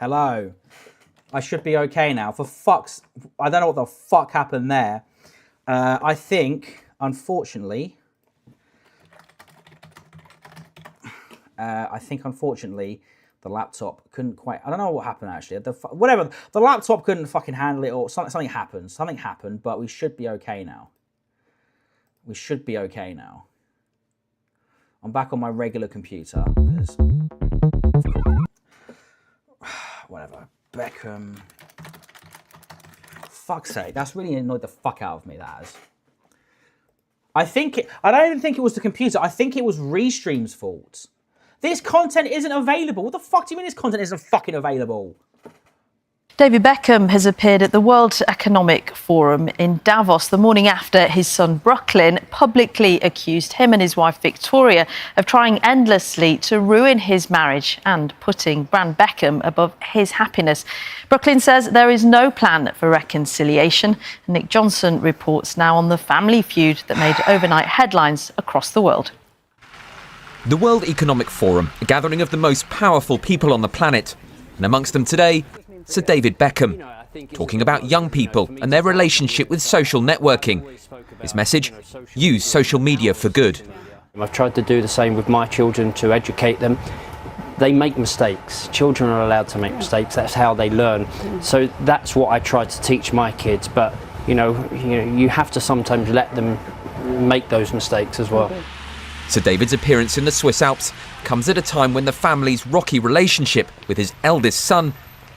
Hello. I should be okay now. For fuck's... I don't know what the fuck happened there. I think, unfortunately... the laptop couldn't quite... I don't know what happened, actually. Whatever. The laptop couldn't fucking handle it, or something happened. Something happened, but we should be okay now. We should be okay now. I'm back on my regular computer. Whatever. Beckham. Fuck's sake. That's really annoyed the fuck out of me, that has. I don't even think it was the computer. I think it was Restream's fault. This content isn't available. What the fuck do you mean this content isn't fucking available? David Beckham has appeared at the World Economic Forum in Davos the morning after his son Brooklyn publicly accused him and his wife Victoria of trying endlessly to ruin his marriage and putting Brand Beckham above his happiness. Brooklyn says there is no plan for reconciliation. Nick Johnson reports now on the family feud that made overnight headlines across the world. The World Economic Forum, a gathering of the most powerful people on the planet. And amongst them today, Sir David Beckham, talking about young people and their relationship with social networking. His message, use social media for good. I've tried to do the same with my children to educate them. They make mistakes. Children are allowed to make mistakes. That's how they learn. So that's what I try to teach my kids. But, you have to sometimes let them make those mistakes as well. Sir David's appearance in the Swiss Alps comes at a time when the family's rocky relationship with his eldest son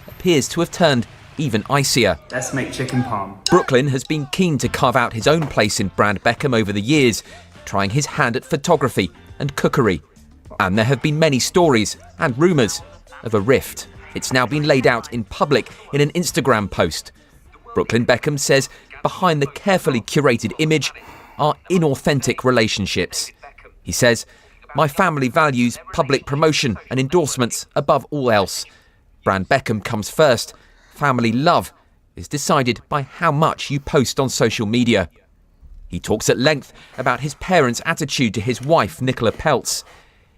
appears to have turned even icier. Let's make chicken parm. Brooklyn has been keen to carve out his own place in Brand Beckham over the years, trying his hand at photography and cookery. And there have been many stories and rumours of a rift. It's now been laid out in public in an Instagram post. Brooklyn Beckham says behind the carefully curated image are inauthentic relationships. He says, "My family values public promotion and endorsements above all else. Brand Beckham comes first. Family love is decided by how much you post on social media." He talks at length about his parents' attitude to his wife, Nicola Peltz.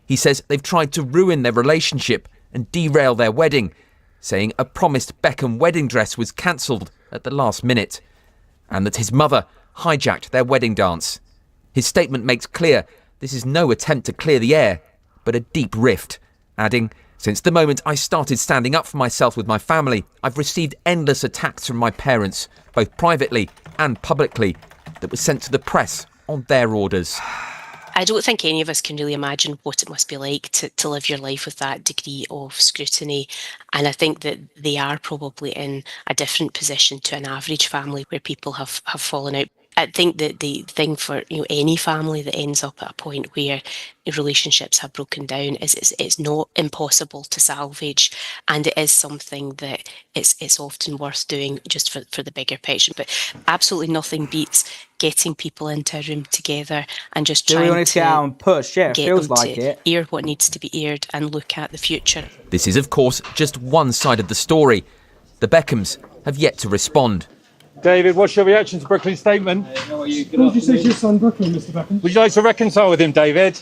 He says they've tried to ruin their relationship and derail their wedding, saying a promised Beckham wedding dress was cancelled at the last minute, and that his mother hijacked their wedding dance. His statement makes clear this is no attempt to clear the air, but a deep rift, adding, "Since the moment I started standing up for myself with my family, I've received endless attacks from my parents, both privately and publicly, that were sent to the press on their orders." I don't think any of us can really imagine what it must be like to live your life with that degree of scrutiny. And I think that they are probably in a different position to an average family where people have fallen out. I think that the thing for any family that ends up at a point where relationships have broken down is it's not impossible to salvage, and it is something that it's often worth doing just for the bigger picture. But absolutely nothing beats getting people into a room together and just trying to get out and push. Yeah, it get feels them like to it. hear what needs to be aired and look at the future. This is, of course, just one side of the story. The Beckhams have yet to respond. David, what's your reaction to Brooklyn's statement? How are you? What did you say to your son Brooklyn, Mr. Beckham? Would you like to reconcile with him, David?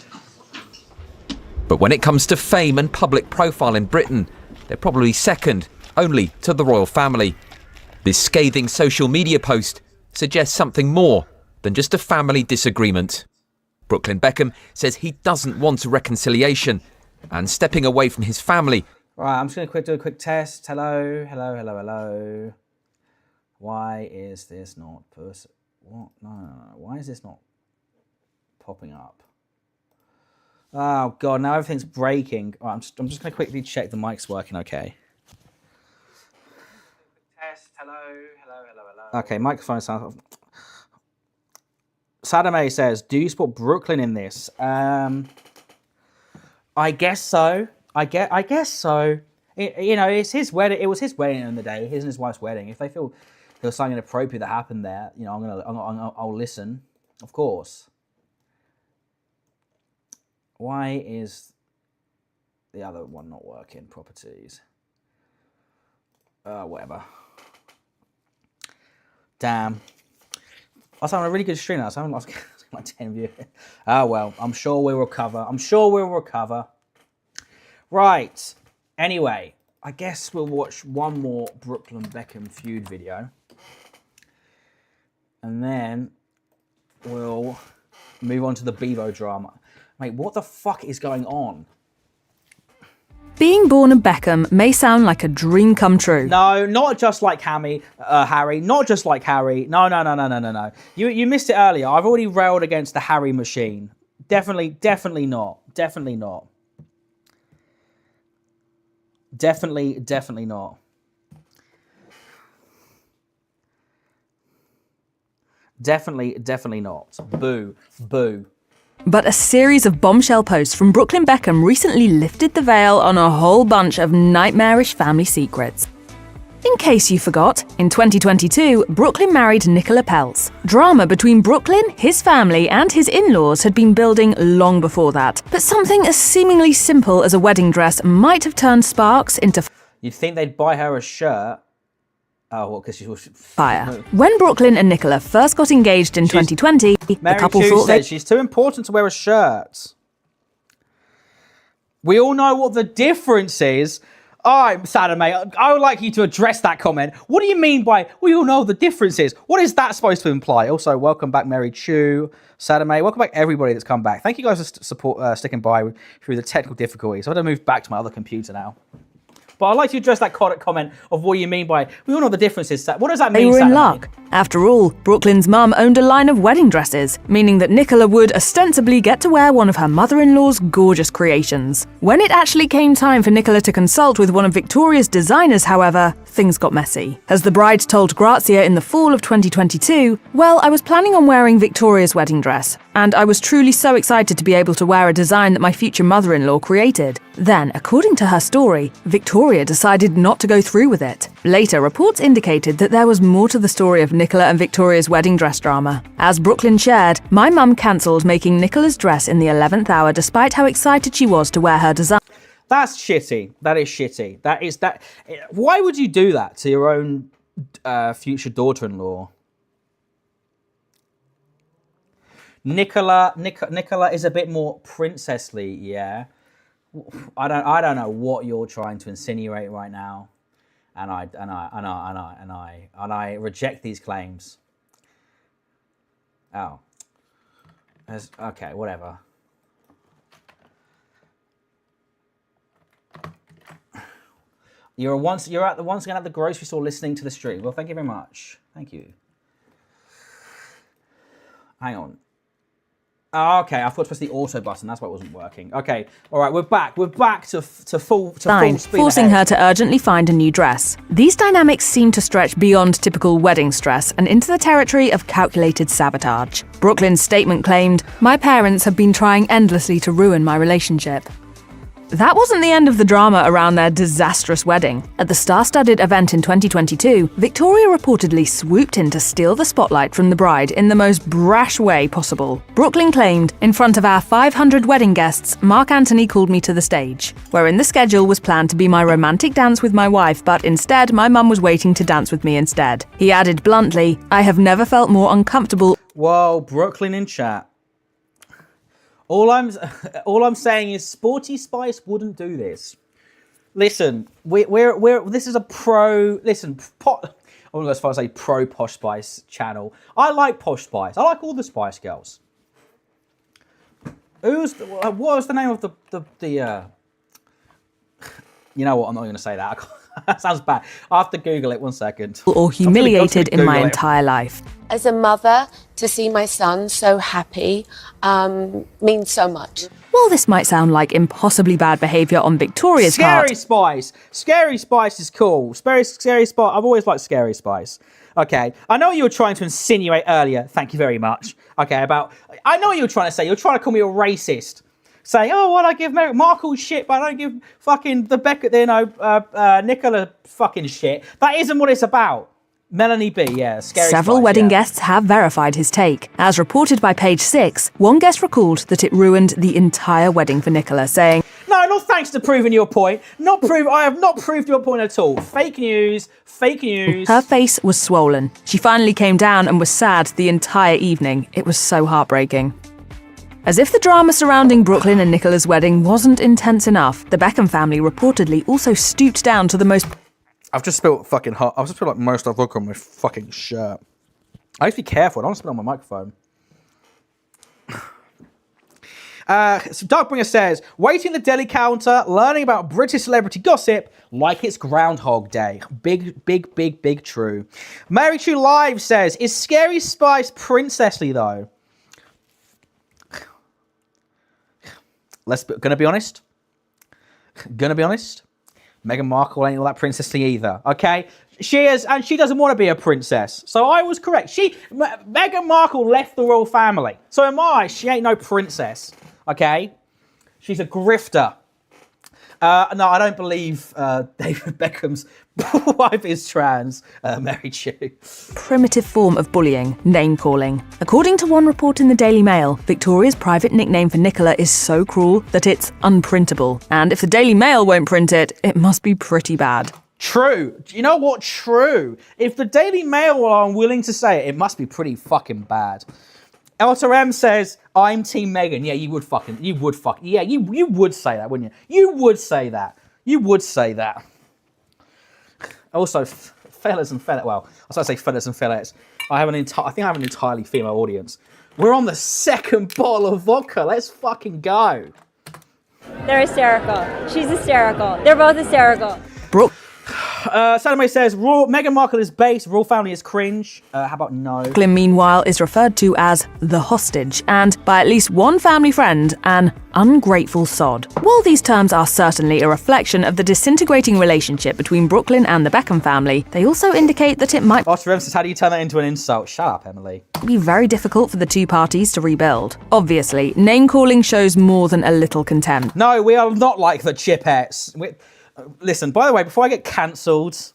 But when it comes to fame and public profile in Britain, they're probably second only to the royal family. This scathing social media post suggests something more than just a family disagreement. Brooklyn Beckham says he doesn't want a reconciliation and stepping away from his family. Right, I'm just going to do a quick test. Hello. Why is this not what? No. Why is this not popping up? Oh God! Now everything's breaking. Right, I'm just going to quickly check the mic's working. Okay. Test. Hello. Okay, microphone sound. Sadame says, "Do you support Brooklyn in this?" I guess so. I guess so. It's his wedding. It was his wedding on the day. His and his wife's wedding. If they feel there was something inappropriate that happened there, I'll listen, of course. Why is the other one not working? Properties. Whatever. Damn. I was having a really good stream now, so I haven't lost like 10 viewers. Oh well, I'm sure we'll recover. Right. Anyway, I guess we'll watch one more Brooklyn Beckham feud video. And then we'll move on to the Beavo drama. Mate, what the fuck is going on? Being born a Beckham may sound like a dream come true. No, not just like Harry. Not just like Harry. No. You missed it earlier. I've already railed against the Harry machine. Definitely not. Definitely not. Definitely not. Definitely not. Boo. But a series of bombshell posts from Brooklyn Beckham recently lifted the veil on a whole bunch of nightmarish family secrets. In case you forgot, in 2022, Brooklyn married Nicola Peltz. Drama between Brooklyn, his family, and his in-laws had been building long before that. But something as seemingly simple as a wedding dress might have turned sparks into You'd think they'd buy her a shirt. Oh, well, because she was fire. When Brooklyn and Nicola first got engaged in 2020, the couple thought that she's too important to wear a shirt. We all know what the difference is. All right, Sada, mate, I would like you to address that comment. What do you mean by we all know the difference is? What is that supposed to imply? Also, welcome back, Mary Chu, Sada, mate. Welcome back, everybody that's come back. Thank you guys for sticking by through the technical difficulties. I'm going to move back to my other computer now. But I'd like to address that comment of what you mean by, we all know the differences. What does that mean? They were in luck. After all, Brooklyn's mum owned a line of wedding dresses, meaning that Nicola would ostensibly get to wear one of her mother-in-law's gorgeous creations. When it actually came time for Nicola to consult with one of Victoria's designers, however, things got messy. As the bride told Grazia in the fall of 2022, well, I was planning on wearing Victoria's wedding dress, and I was truly so excited to be able to wear a design that my future mother-in-law created. Then, according to her story, Victoria decided not to go through with it. Later, reports indicated that there was more to the story of Nicola and Victoria's wedding dress drama. As Brooklyn shared, my mum cancelled making Nicola's dress in the 11th hour despite how excited she was to wear her design. That's shitty. That is shitty. That. Why would you do that to your own future daughter-in-law? Nicola is a bit more princessly, yeah. I don't know what you're trying to insinuate right now, and I reject these claims. Oh, okay, whatever. You're once again at the grocery store listening to the stream. Well, thank you very much. Thank you. Hang on. Oh, okay, I thought to press the auto button. That's why it wasn't working. Okay, all right, we're back. We're back to full speed forcing ahead. her to urgently find a new dress. These dynamics seem to stretch beyond typical wedding stress and into the territory of calculated sabotage. Brooklyn's statement claimed, "My parents have been trying endlessly to ruin my relationship." That wasn't the end of the drama around their disastrous wedding. At the star-studded event in 2022, Victoria reportedly swooped in to steal the spotlight from the bride in the most brash way possible. Brooklyn claimed, "In front of our 500 wedding guests, Mark Anthony called me to the stage, wherein the schedule was planned to be my romantic dance with my wife, but instead my mum was waiting to dance with me instead." He added bluntly, "I have never felt more uncomfortable." Whoa, Brooklyn in chat. All I'm saying is Sporty Spice wouldn't do this. Listen, we're this is a pro. Listen, I won't go as far as say pro Posh Spice channel. I like Posh Spice. I like all the Spice Girls. What was the name of the? You know what? I'm not going to say that. That sounds bad. I have to Google it. 1 second. Or humiliated in my entire life. As a mother, to see my son so happy means so much. While this might sound like impossibly bad behaviour on Victoria's part... Scary Spice is cool. Scary Spice. I've always liked Scary Spice. Okay, I know what you were trying to insinuate earlier. Thank you very much. Okay, I know what you were trying to say. You're trying to call me a racist. Saying, oh, well, I give Markle shit, but I don't give fucking the Nicola fucking shit. That isn't what it's about. Melanie B, yeah, Scary Several Spice, wedding guests have verified his take. As reported by Page 6, one guest recalled that it ruined the entire wedding for Nicola, saying, "No, not thanks to proving your point. I have not proved your point at all. Fake news, fake news." Her face was swollen. She finally came down and was sad the entire evening. It was so heartbreaking. As if the drama surrounding Brooklyn and Nicola's wedding wasn't intense enough, the Beckham family reportedly also stooped down to the most... I've just spilled fucking hot. I've just spilled like most of vodka on my fucking shirt. I have to be careful. I don't want to spill on my microphone. So Darkbringer says, waiting at the deli counter, learning about British celebrity gossip like it's Groundhog Day. Big true. Mary True Live says, is Scary Spice princessly though? Gonna be honest. Meghan Markle ain't all that princessly either, okay? She is, and she doesn't want to be a princess. So I was correct. Meghan Markle left the royal family. So am I. She ain't no princess. Okay, she's a grifter. No, I don't believe David Beckham's wife is trans, Mary Chew. Primitive form of bullying, name-calling. According to one report in the Daily Mail, Victoria's private nickname for Nicola is so cruel that it's unprintable. And if the Daily Mail won't print it, it must be pretty bad. True. Do you know what? True. If the Daily Mail are unwilling to say it, it must be pretty fucking bad. Elsa M says, I'm Team Meghan. Yeah, you would say that, wouldn't you? You would say that. Also, fellas and fellas, well, I was going to say fellas and fellas. I think I have an entirely female audience. We're on the second bottle of vodka. Let's fucking go. They're hysterical. She's hysterical. They're both hysterical. Brooke. Salome says, Meghan Markle is base, royal family is cringe. How about no? Brooklyn, meanwhile, is referred to as the hostage, and by at least one family friend, an ungrateful sod. While these terms are certainly a reflection of the disintegrating relationship between Brooklyn and the Beckham family, they also indicate that it might Oscar says, how do you turn that into an insult? Shut up, Emily. Be very difficult for the two parties to rebuild. Obviously, name-calling shows more than a little contempt. No, we are not like the Chipettes. Listen, by the way, before I get cancelled,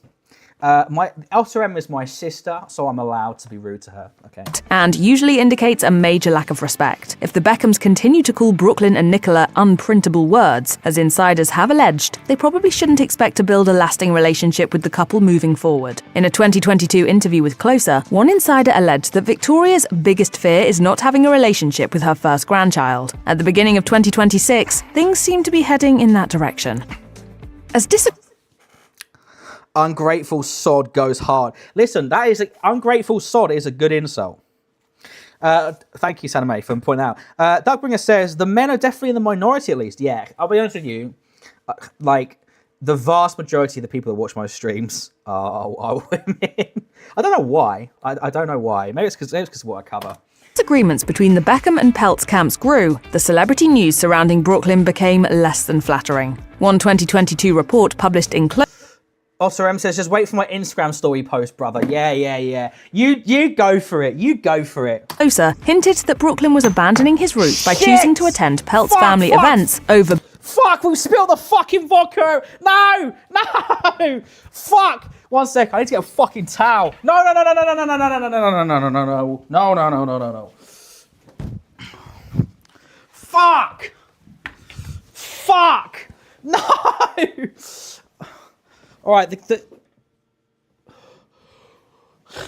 my Elsa M is my sister, so I'm allowed to be rude to her, okay? And usually indicates a major lack of respect. If the Beckhams continue to call Brooklyn and Nicola unprintable words, as insiders have alleged, they probably shouldn't expect to build a lasting relationship with the couple moving forward. In a 2022 interview with Closer, one insider alleged that Victoria's biggest fear is not having a relationship with her first grandchild. At the beginning of 2026, things seem to be heading in that direction. Ungrateful sod goes hard. Listen, ungrateful sod is a good insult. Thank you, Saname, for pointing out. Dougbringer says, the men are definitely in the minority at least. Yeah, I'll be honest with you. Like, the vast majority of the people that watch my streams are women. I don't know why. I don't know why. Maybe it's because of what I cover. Disagreements between the Beckham and Peltz camps grew, the celebrity news surrounding Brooklyn became less than flattering. One 2022 report published in Oscar M says, just wait for my Instagram story post, brother. Yeah. You go for it. Closer hinted that Brooklyn was abandoning his roots by choosing to attend Peltz family events over... Fuck, we've spilled the fucking vodka. No. Fuck. 1 sec, I need to get a fucking towel. No. Fuck. No. All right.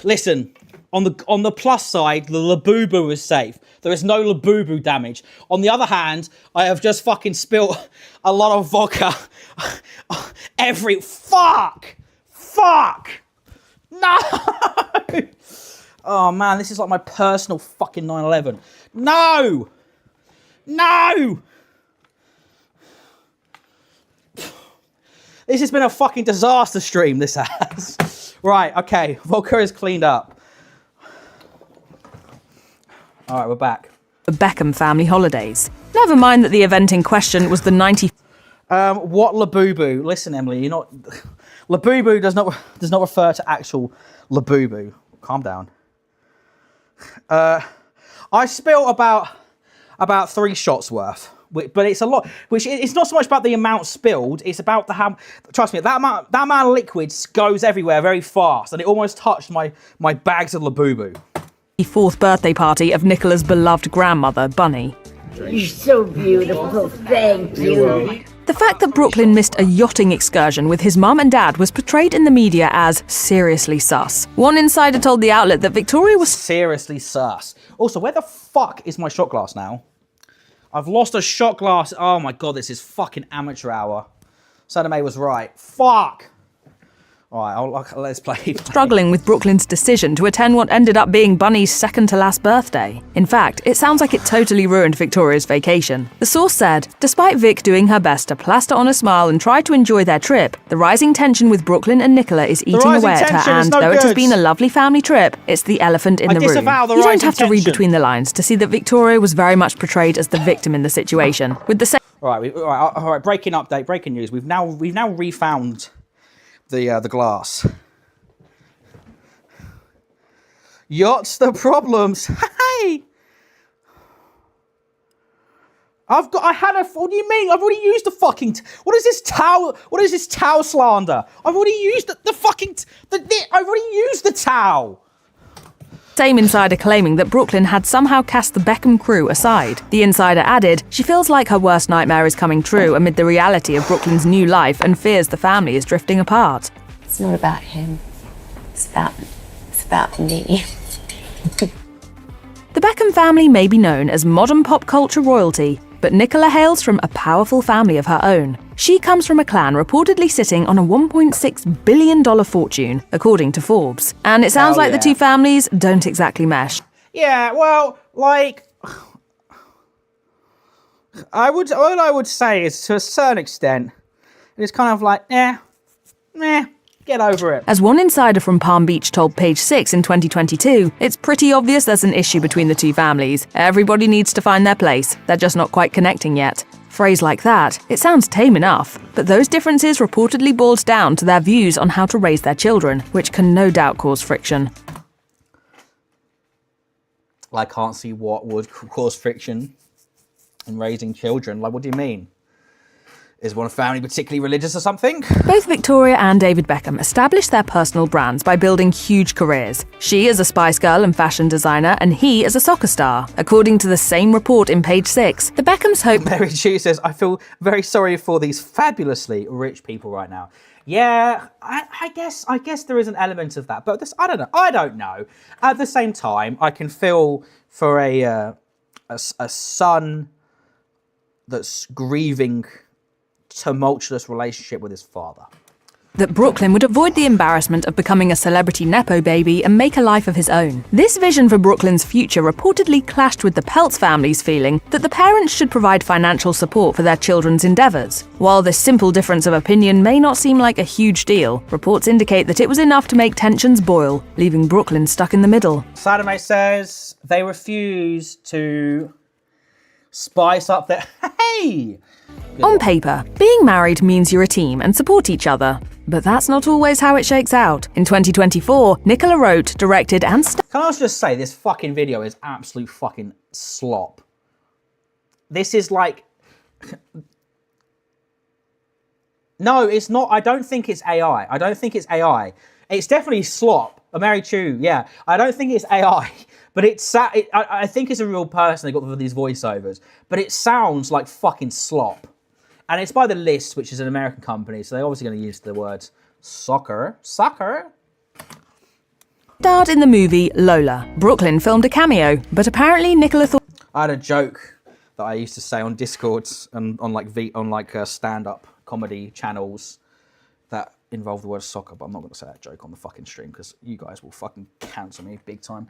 Listen. On the plus side, the Labubu is safe. There is no Labubu damage. On the other hand, I have just fucking spilt a lot of vodka. Fuck! No! Oh man, this is like my personal fucking 9/11. No! This has been a fucking disaster stream, this has. Right, okay, vodka is cleaned up. All right, we're back. The Beckham family holidays. Never mind that the event in question was the 90... What Labubu? Listen, Emily, you're not... Labubu does not refer to actual Labubu. Calm down. I spilled about 3 shots worth, but it's a lot. Which it's not so much about the amount spilled. It's about the how. Trust me, that amount of liquid goes everywhere very fast, and it almost touched my bags of Labubu. The 4th birthday party of Nicola's beloved grandmother, Bunny. You're so beautiful. Thank you. The fact that Brooklyn missed a yachting excursion with his mum and dad was portrayed in the media as seriously sus. One insider told the outlet that Victoria was seriously sus. Also, where the fuck is my shot glass now? I've lost a shot glass. Oh my God, this is fucking amateur hour. Sadame was right. Fuck. All right, let's play. Struggling with Brooklyn's decision to attend what ended up being Bunny's second to last birthday. In fact, it sounds like it totally ruined Victoria's vacation. The source said, despite Vic doing her best to plaster on a smile and try to enjoy their trip, the rising tension with Brooklyn and Nicola is eating away at her, and though it has been a lovely family trip, it's the elephant in the room. You don't have to read between the lines to see that Victoria was very much portrayed as the victim in the situation. With the all right, breaking update, breaking news. We've now refound the glass. Yachts the problems. Hey, what do you mean? I've already used the fucking, what is this towel slander? I've already used I've already used the towel. Same insider claiming that Brooklyn had somehow cast the Beckham crew aside. The insider added, she feels like her worst nightmare is coming true amid the reality of Brooklyn's new life and fears the family is drifting apart. It's not about him. It's about me. The Beckham family may be known as modern pop culture royalty, but Nicola hails from a powerful family of her own. She comes from a clan reportedly sitting on a $1.6 billion fortune, according to Forbes. And it sounds like the two families don't exactly mesh. Yeah, well, like, what I would say is, to a certain extent, it's kind of like, get over it. As one insider from Palm Beach told Page 6 in 2022, it's pretty obvious there's an issue between the two families. Everybody needs to find their place. They're just not quite connecting yet. Phrase like that, it sounds tame enough, but those differences reportedly boiled down to their views on how to raise their children, which can no doubt cause friction. I can't see what would cause friction in raising children. Like, what do you mean? Is one family particularly religious or something? Both Victoria and David Beckham established their personal brands by building huge careers. She as a Spice Girl and fashion designer, and he as a soccer star. According to the same report in Page 6, the Beckhams hope... Mary Chu says, I feel very sorry for these fabulously rich people right now. Yeah, I guess there is an element of that, but I don't know. At the same time, I can feel for a son that's grieving tumultuous relationship with his father. That Brooklyn would avoid the embarrassment of becoming a celebrity nepo baby and make a life of his own. This vision for Brooklyn's future reportedly clashed with the Peltz family's feeling that the parents should provide financial support for their children's endeavours. While this simple difference of opinion may not seem like a huge deal, reports indicate that it was enough to make tensions boil, leaving Brooklyn stuck in the middle. Sadame says they refuse to spice up their... Hey! On paper, being married means you're a team and support each other. But that's not always how it shakes out. In 2024, Nicola wrote, directed and Can I just say, this fucking video is absolute fucking slop. This is like... No, it's not. I don't think it's AI. I don't think it's AI. It's definitely slop. Mary Chu, yeah. I don't think it's AI. But I think it's a real person they got for these voiceovers. But it sounds like fucking slop. And it's by The List, which is an American company. So they're obviously going to use the words soccer. Starred in the movie Lola. Brooklyn filmed a cameo, but apparently Nicola thought... I had a joke that I used to say on Discords and on stand-up comedy channels that involved the word soccer, but I'm not going to say that joke on the fucking stream because you guys will fucking cancel me big time.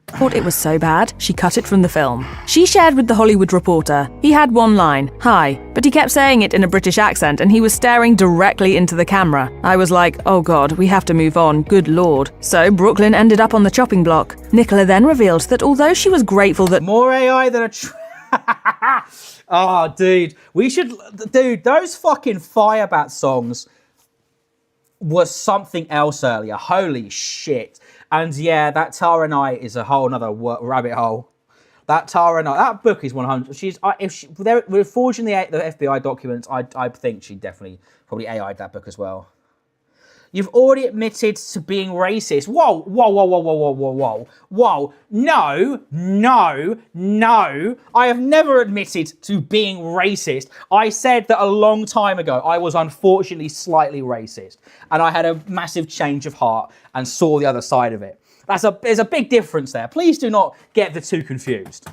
Thought it was so bad, she cut it from the film. She shared with The Hollywood Reporter. He had one line, "Hi," but he kept saying it in a British accent and he was staring directly into the camera. I was like, oh god, we have to move on, good lord. So Brooklyn ended up on the chopping block. Nicola then revealed that although she was grateful that... More AI than a... Oh, dude. Dude, those fucking Firebat songs was something else earlier. Holy shit. And yeah, that Tara Knight is a whole nother rabbit hole. That Tara Knight, that book is 100. If we're forging the FBI documents, I think she definitely probably AI'd that book as well. You've already admitted to being racist. Whoa, whoa, whoa, whoa, whoa, whoa, whoa, whoa, whoa. No, no, no. I have never admitted to being racist. I said that a long time ago I was unfortunately slightly racist. And I had a massive change of heart and saw the other side of it. There's a big difference there. Please do not get the two confused.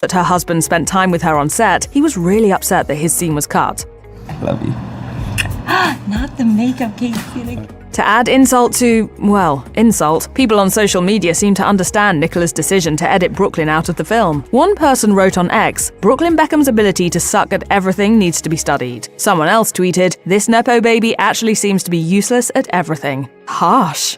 that her husband spent time with her on set, he was really upset that his scene was cut. Love you. Not the makeup case feeling. To add insult to, well, insult, people on social media seem to understand Nicola's decision to edit Brooklyn out of the film. One person wrote on X, Brooklyn Beckham's ability to suck at everything needs to be studied. Someone else tweeted, this Nepo baby actually seems to be useless at everything. Harsh.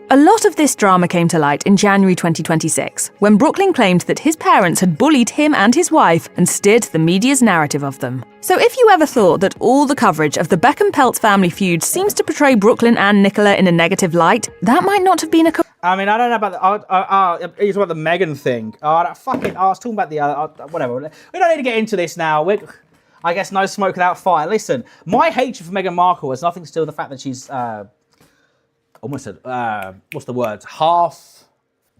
A lot of this drama came to light in January 2026, when Brooklyn claimed that his parents had bullied him and his wife and steered the media's narrative of them. So if you ever thought that all the coverage of the Beckham-Peltz family feud seems to portray Brooklyn and Nicola in a negative light, that might not have been a I mean, I don't know about the... It's about the Meghan thing. I was talking about the other... whatever. We don't need to get into this now. I guess no smoke without fire. Listen, my hatred for Meghan Markle has nothing to do with the fact that she's... almost what's the word? Half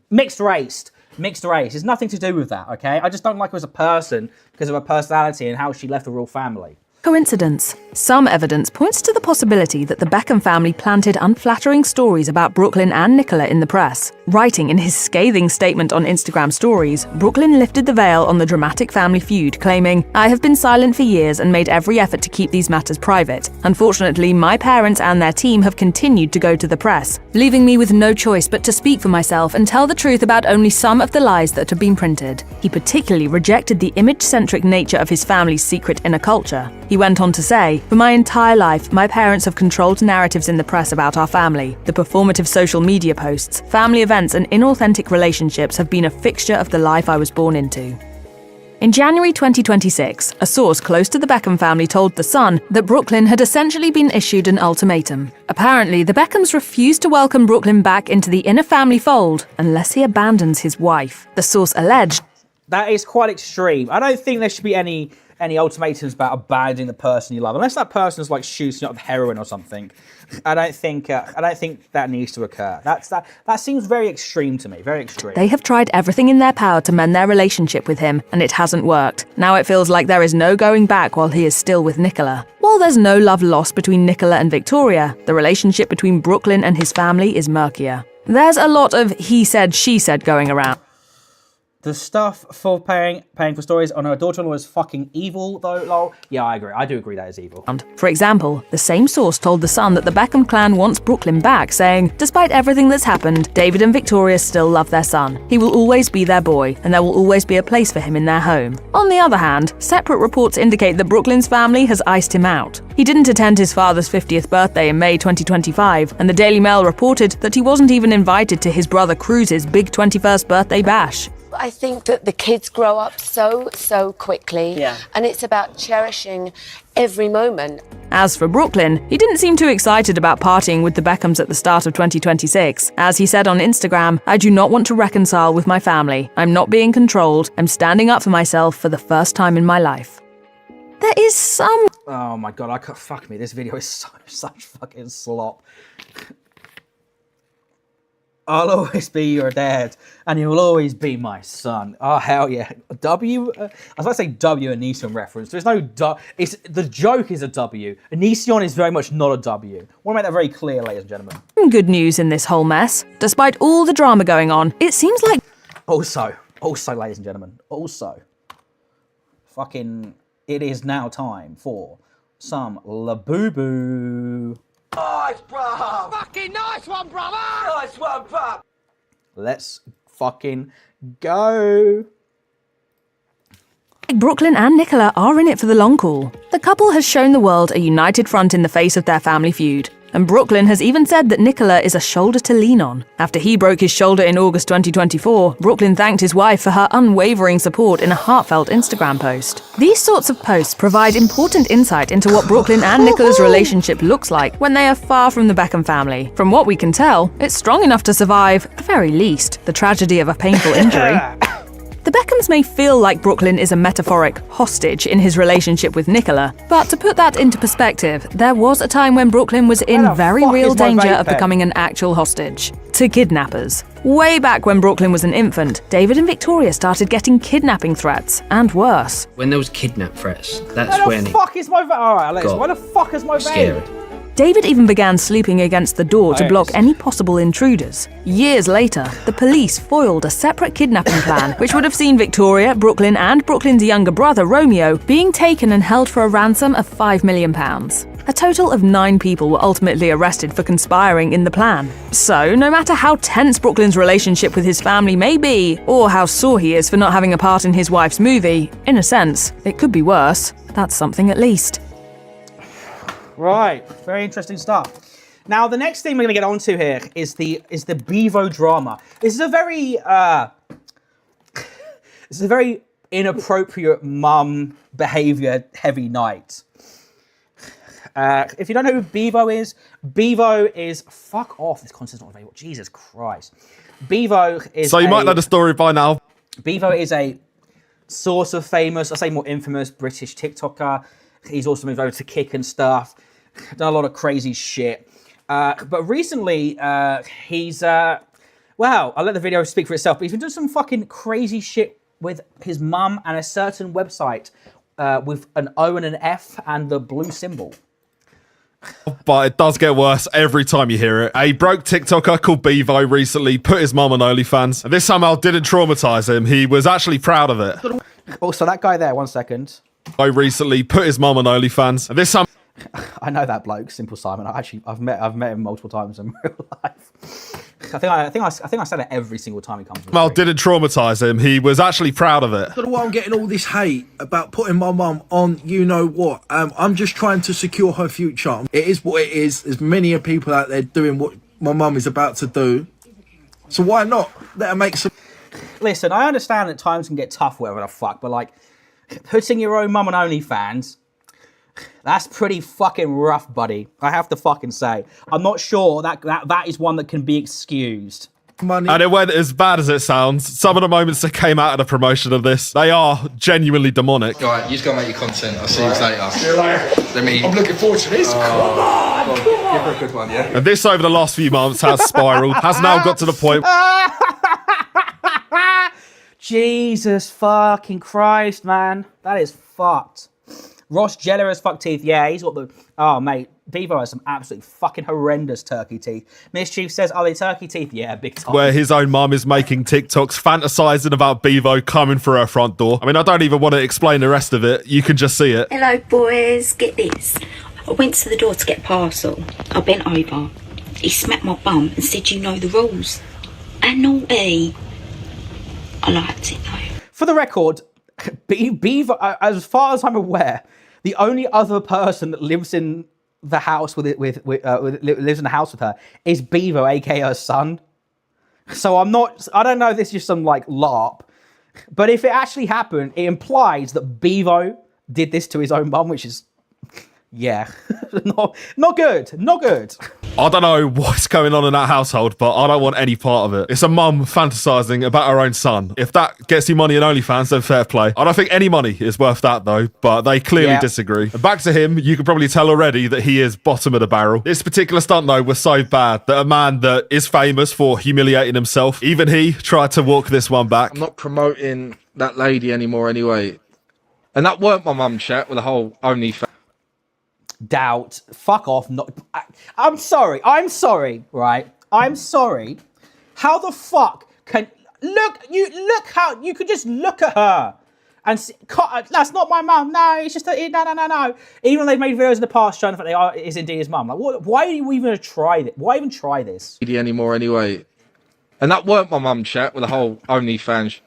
mixed race. It's nothing to do with that, okay? I just don't like her as a person because of her personality and how she left the royal family. Coincidence. Some evidence points to the possibility that the Beckham family planted unflattering stories about Brooklyn and Nicola in the press. Writing in his scathing statement on Instagram stories, Brooklyn lifted the veil on the dramatic family feud, claiming, I have been silent for years and made every effort to keep these matters private. Unfortunately, my parents and their team have continued to go to the press, leaving me with no choice but to speak for myself and tell the truth about only some of the lies that have been printed. He particularly rejected the image-centric nature of his family's secret inner culture. He went on to say, for my entire life, my parents have controlled narratives in the press about our family. The performative social media posts, family events, and inauthentic relationships have been a fixture of the life I was born into. In January 2026, a source close to the Beckham family told The Sun that Brooklyn had essentially been issued an ultimatum. Apparently, the Beckhams refused to welcome Brooklyn back into the inner family fold unless he abandons his wife. The source alleged, that is quite extreme. I don't think there should be any ultimatums about abandoning the person you love, unless that person is like shooting up with heroin or something. I don't think that needs to occur. That seems very extreme to me. Very extreme. They have tried everything in their power to mend their relationship with him, and it hasn't worked. Now it feels like there is no going back while he is still with Nicola. While there's no love lost between Nicola and Victoria, the relationship between Brooklyn and his family is murkier. There's a lot of he said, she said going around. The stuff for paying for stories on her daughter-in-law is fucking evil, though, lol. Yeah, I agree. I do agree that is evil. For example, the same source told The Sun that the Beckham clan wants Brooklyn back, saying, despite everything that's happened, David and Victoria still love their son. He will always be their boy, and there will always be a place for him in their home. On the other hand, separate reports indicate that Brooklyn's family has iced him out. He didn't attend his father's 50th birthday in May 2025, and the Daily Mail reported that he wasn't even invited to his brother Cruz's big 21st birthday bash. I think that the kids grow up so quickly, and it's about cherishing every moment. As for Brooklyn, he didn't seem too excited about partying with the Beckhams at the start of 2026. As he said on Instagram, I do not want to reconcile with my family. I'm not being controlled. I'm standing up for myself for the first time in my life. There is some... Oh my god, fuck me, this video is such fucking slop. I'll always be your dad, and you'll always be my son. Oh, hell yeah. W? I was about to say W, a Onision reference. There's no W. The joke is a W. Onision is very much not a W. I want to make that very clear, ladies and gentlemen. Good news in this whole mess. Despite all the drama going on, it seems like... Also, ladies and gentlemen, fucking, it is now time for some Labubu. Nice, bruv! Fucking nice one, brother! Nice one, bruv! Let's fucking go. Brooklyn and Nicola are in it for the long haul. The couple has shown the world a united front in the face of their family feud. And Brooklyn has even said that Nicola is a shoulder to lean on. After he broke his shoulder in August 2024, Brooklyn thanked his wife for her unwavering support in a heartfelt Instagram post. These sorts of posts provide important insight into what Brooklyn and Nicola's relationship looks like when they are far from the Beckham family. From what we can tell, it's strong enough to survive, at the very least, the tragedy of a painful injury. The Beckhams may feel like Brooklyn is a metaphoric hostage in his relationship with Nicola, but to put that into perspective, there was a time when Brooklyn was in very real danger of becoming an actual hostage to kidnappers. Way back when Brooklyn was an infant, David and Victoria started getting kidnapping threats, and worse. When there was kidnap threats, that's Where when the fuck is my vein? Alright, why the fuck is my vein? Scared. David even began sleeping against the door to block any possible intruders. Years later, the police foiled a separate kidnapping plan, which would have seen Victoria, Brooklyn, and Brooklyn's younger brother, Romeo, being taken and held for a ransom of £5 million. A total of 9 people were ultimately arrested for conspiring in the plan. So, no matter how tense Brooklyn's relationship with his family may be, or how sore he is for not having a part in his wife's movie, in a sense, it could be worse. That's something at least. Right, very interesting stuff. Now, the next thing we're going to get onto here is the Beavo drama. This is a very inappropriate mum behaviour heavy night. If you don't know who Beavo is fuck off. This content's not available. Jesus Christ. Beavo is. So you might know the story by now. Beavo is a sort of famous, I say more infamous British TikToker. He's also moved over to Kick and stuff. Done a lot of crazy shit. But recently, he's, well, I'll let the video speak for itself, but he's been doing some fucking crazy shit with his mum and a certain website with an O and an F and the blue symbol. But it does get worse every time you hear it. A broke TikToker called Beavo recently put his mum on OnlyFans, and this somehow didn't traumatise him. He was actually proud of it. Also, that guy there, 1 second. I recently put his mum on OnlyFans, and this somehow... I know that bloke, Simple Simon. I've met him multiple times in real life. I think I said it every single time he comes. Well, didn't traumatise him. He was actually proud of it. I don't know why I'm getting all this hate about putting my mum on you know what. I'm just trying to secure her future. It is what it is. There's many people out there doing what my mum is about to do. So why not let her make some... Listen, I understand that times can get tough, whatever the fuck, but like, putting your own mum on OnlyFans... That's pretty fucking rough, buddy. I have to fucking say. I'm not sure that is one that can be excused. Money. And it went as bad as it sounds. Some of the moments that came out of the promotion of this, they are genuinely demonic. All right, you just gotta make your content. I'll see you later. See you later. I'm looking forward to this. Come on! Give her a good one, yeah? And this over the last few months has spiraled, has now got to the point... Jesus fucking Christ, man. That is fucked. Ross Geller has fucked teeth. Yeah, he's got the... Oh, mate. Beavo has some absolutely fucking horrendous turkey teeth. Mischief says, are they turkey teeth? Yeah, big time. Where his own mum is making TikToks fantasising about Beavo coming for her front door. I mean, I don't even want to explain the rest of it. You can just see it. Hello, boys. Get this. I went to the door to get a parcel. I bent over. He smacked my bum and said, you know the rules. And naughty. I liked it, though. For the record, Beavo, as far as I'm aware... The only other person that lives in the house lives in the house with her is Beavo, aka her son. So I don't know if this is just some like LARP, but if it actually happened, it implies that Beavo did this to his own mum, which is, yeah, not good. I don't know what's going on in that household, but I don't want any part of it. It's a mum fantasising about her own son. If that gets you money in OnlyFans, then fair play. I don't think any money is worth that, though, but they clearly disagree. And back to him, you can probably tell already that he is bottom of the barrel. This particular stunt, though, was so bad that a man that is famous for humiliating himself, even he tried to walk this one back. I'm not promoting that lady anymore anyway. And that weren't my mum, chat, with the whole OnlyFans. Doubt. Fuck off. I'm sorry, right? I'm sorry. How the fuck can... Look how... You could just look at her and see, that's not my mum. No, it's just... No. Even though they've made videos in the past showing that it is indeed his mum. Like, why are you even try this? Why even try this? Anymore anyway. And that weren't my mum, chat, with the whole OnlyFans.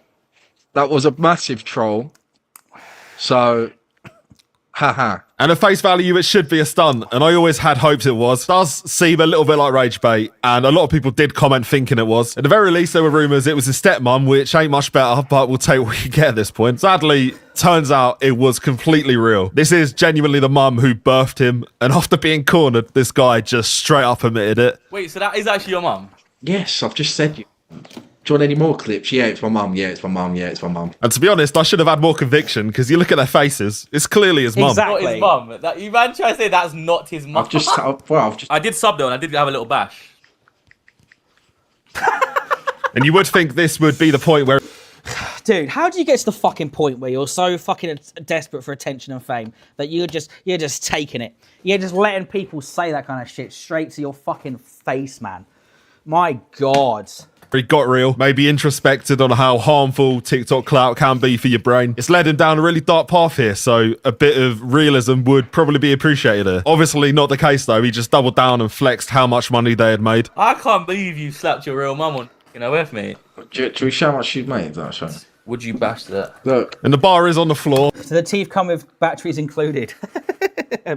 That was a massive troll. So... Haha. And at face value, it should be a stunt, and I always had hopes it was. It does seem a little bit like rage bait, and a lot of people did comment thinking it was. At the very least, there were rumours it was his stepmom, which ain't much better, but we'll take what we can get at this point. Sadly, turns out it was completely real. This is genuinely the mum who birthed him, and after being cornered, this guy just straight up admitted it. Wait, so that is actually your mum? Yes, I've just said you. Do you want any more clips? Yeah, it's my mum. Yeah, it's my mum. Yeah, it's my mum. And to be honest, I should have had more conviction, because you look at their faces, it's clearly his mum. Exactly. Not his mum. You man try to say that's not his mum. I did sub though, and I did have a little bash. And you would think this would be the point where... Dude, how do you get to the fucking point where you're so fucking desperate for attention and fame that you're just taking it? You're just letting people say that kind of shit straight to your fucking face, man. My God. He got real, maybe introspected on how harmful TikTok clout can be for your brain. It's led him down a really dark path here, so a bit of realism would probably be appreciated here. Obviously not the case though, he just doubled down and flexed how much money they had made. I can't believe you slapped your real mum on, with me. Do we show how much she's made? Though, so? Would you bash that? Look. And the bar is on the floor. So the teeth come with batteries included.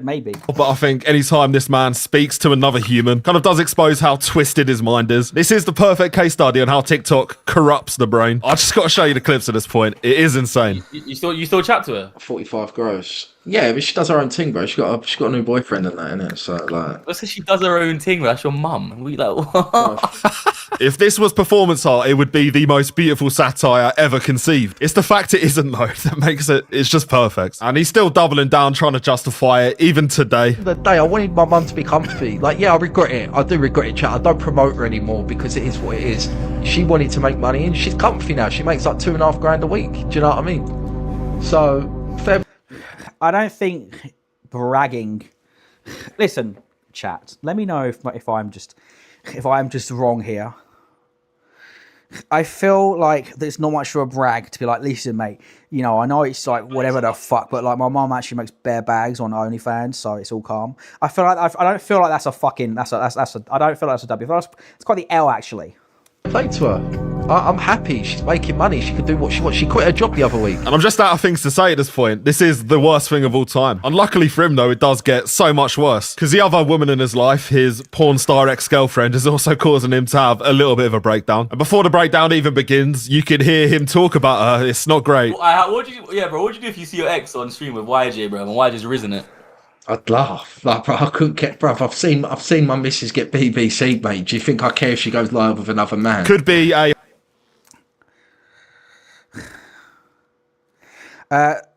Maybe. But I think anytime this man speaks to another human, kind of does expose how twisted his mind is. This is the perfect case study on how TikTok corrupts the brain. I just got to show you the clips at this point. It is insane. You still chat to her? 45 gross. Yeah, but she does her own thing, bro. She got a new boyfriend and that, innit? So like, What's she does her own thing? That's your mum. We like, what? If this was performance art, it would be the most beautiful satire ever conceived. It's the fact it isn't though that makes it. It's just perfect. And he's still doubling down, trying to justify it even today. The day I wanted my mum to be comfy. Like, yeah, I regret it. I do regret it, chat. I don't promote her anymore because it is what it is. She wanted to make money and she's comfy now. She makes like $2.5 grand a week. Do you know what I mean? So fair. I don't think bragging. Listen, chat. Let me know if I'm just wrong here. I feel like there's not much of a brag to be like, listen, mate. You know, I know it's like whatever the fuck, but like my mum actually makes bare bags on OnlyFans, so it's all calm. I feel like I don't feel like that's a fucking I don't feel like that's a W. It's quite the L actually. Play to her. I'm happy. She's making money. She could do what she wants. She quit her job the other week. And I'm just out of things to say at this point. This is the worst thing of all time. Unluckily for him, though, it does get so much worse. Because the other woman in his life, his porn star ex-girlfriend, is also causing him to have a little bit of a breakdown. And before the breakdown even begins, you can hear him talk about her. It's not great. What would you do if you see your ex on stream with YJ, bro, and YJ's risen it? I'd laugh. Like, bro, I couldn't get, bro. I've seen my missus get BBC, mate. Do you think I care if she goes live with another man? Could be a.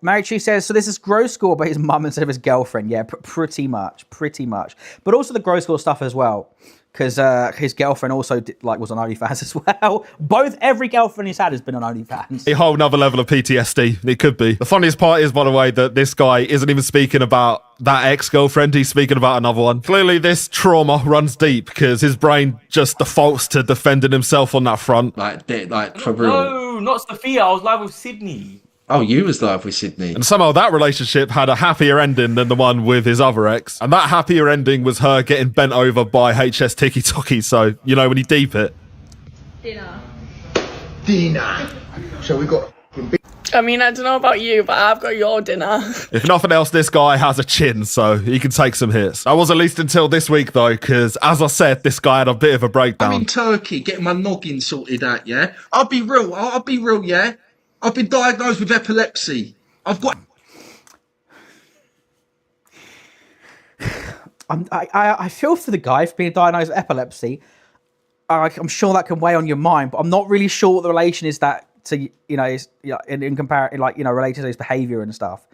Marichi says, so this is gross score by his mum instead of his girlfriend. Yeah, pretty much. But also the gross score stuff as well. Because his girlfriend also was on OnlyFans as well. Every girlfriend he's had has been on OnlyFans. A whole nother level of PTSD. It could be. The funniest part is, by the way, that this guy isn't even speaking about that ex-girlfriend. He's speaking about another one. Clearly, this trauma runs deep because his brain just defaults to defending himself on that front. Like for real. No, not Sophia. I was live with Sydney. Oh, you was live with Sydney. And somehow that relationship had a happier ending than the one with his other ex. And that happier ending was her getting bent over by HS Tiki Toki. So, you know, when you deep it. Dinner. So we got... I mean, I don't know about you, but I've got your dinner. If nothing else, this guy has a chin, so he can take some hits. That was at least until this week, though, because, as I said, this guy had a bit of a breakdown. I'm in Turkey getting my noggin sorted out, yeah? I'll be real, yeah? I've been diagnosed with epilepsy. I've got... I feel for the guy for being diagnosed with epilepsy. I'm sure that can weigh on your mind, but I'm not really sure what the relation is that to, you know, in comparison, like, you know, related to his behaviour and stuff.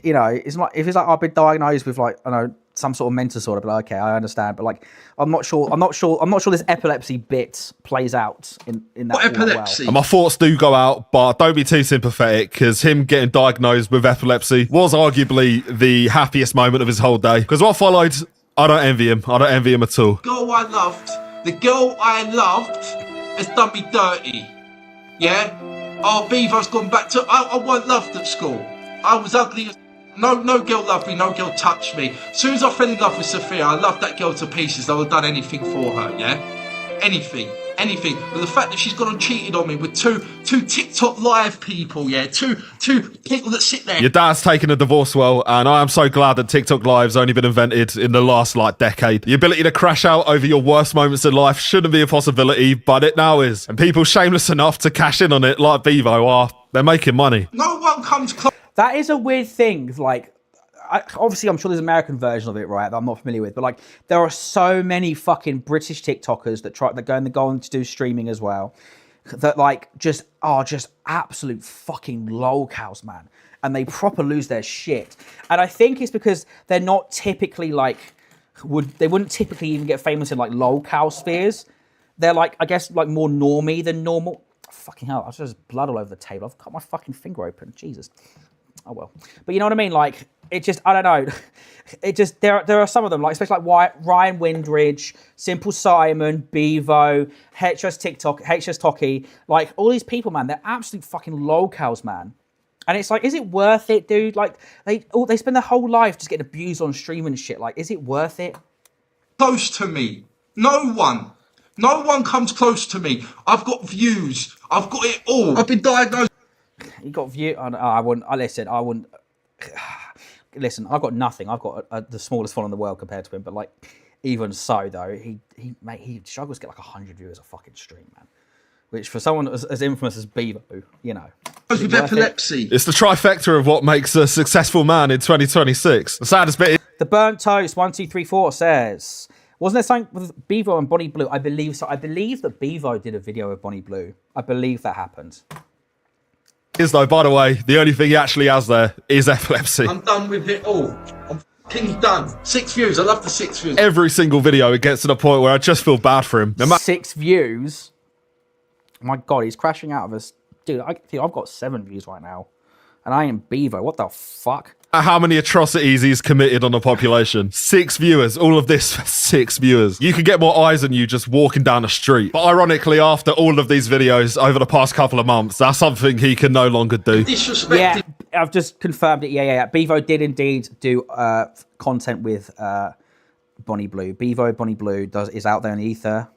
You know, it's not, if it's like I've been diagnosed with, like, I don't know, some sort of mental disorder, but okay, I understand. But like, I'm not sure this epilepsy bit plays out in that. What epilepsy? Well. And my thoughts do go out, but don't be too sympathetic, because him getting diagnosed with epilepsy was arguably the happiest moment of his whole day. Because what followed, I don't envy him. I don't envy him at all. The girl I loved has done me dirty. Yeah? Oh, Beavo's gone back to... I wasn't loved at school. I was ugly as... No girl loved me, no girl touched me. As soon as I fell in love with Sophia, I loved that girl to pieces. I would have done anything for her, yeah? Anything. But the fact that she's gone and cheated on me with two TikTok live people, yeah? Two people that sit there. Your dad's taken a divorce well, and I am so glad that TikTok Live's only been invented in the last, decade. The ability to crash out over your worst moments in life shouldn't be a possibility, but it now is. And people shameless enough to cash in on it, like Beavo, are. They're making money. No one comes close. That is a weird thing. Like, obviously, I'm sure there's an American version of it, right, that I'm not familiar with. But like, there are so many fucking British TikTokers that go on to do streaming as well, that like are just absolute fucking lolcows, man. And they proper lose their shit. And I think it's because they're not typically they wouldn't typically even get famous in like lolcow spheres. They're like, I guess, like more normie than normal. fucking hell, there's blood all over the table. I've cut my fucking finger open. Jesus. Oh well. But you know what I mean? Like, it just, I don't know. It just, there are some of them, like, especially like Ryan Windridge, Simple Simon, Beavo, HS Toki, like, all these people, man, they're absolute fucking lolcows, man. And it's like, is it worth it, dude? Like, they spend their whole life just getting abused on stream and shit. Like, is it worth it? Close to me. No one. No one comes close to me. I've got views. I've got it all. I've been diagnosed. You got view? I wouldn't. Listen, I wouldn't. Listen, I've got nothing. I've got the smallest phone in the world compared to him. But like, even so, though, he struggles to get like 100 viewers a fucking stream, man. Which for someone as infamous as Beavo, you know. With epilepsy. It's the trifecta of what makes a successful man in 2026. The saddest bit. The Burnt Toast 1234 says, wasn't there something with Beavo and Bonnie Blue? I believe so. I believe that Beavo did a video with Bonnie Blue. I believe that happened. Is though, by the way, the only thing he actually has there is epilepsy. I'm done with it all. I'm fucking done. 6 views. I love the 6 views. Every single video, it gets to the point where I just feel bad for him. 6 views? Oh my God, he's crashing out of us. Dude, I've got 7 views right now. And I am Beavo. What the fuck? How many atrocities he's committed on the population? 6 viewers. All of this for 6 viewers. You could get more eyes on you just walking down the street. But ironically, after all of these videos over the past couple of months, that's something he can no longer do. Yeah, I've just confirmed it. Yeah. Beavo did indeed do content with Bonnie Blue. Beavo, Bonnie Blue is out there in the ether.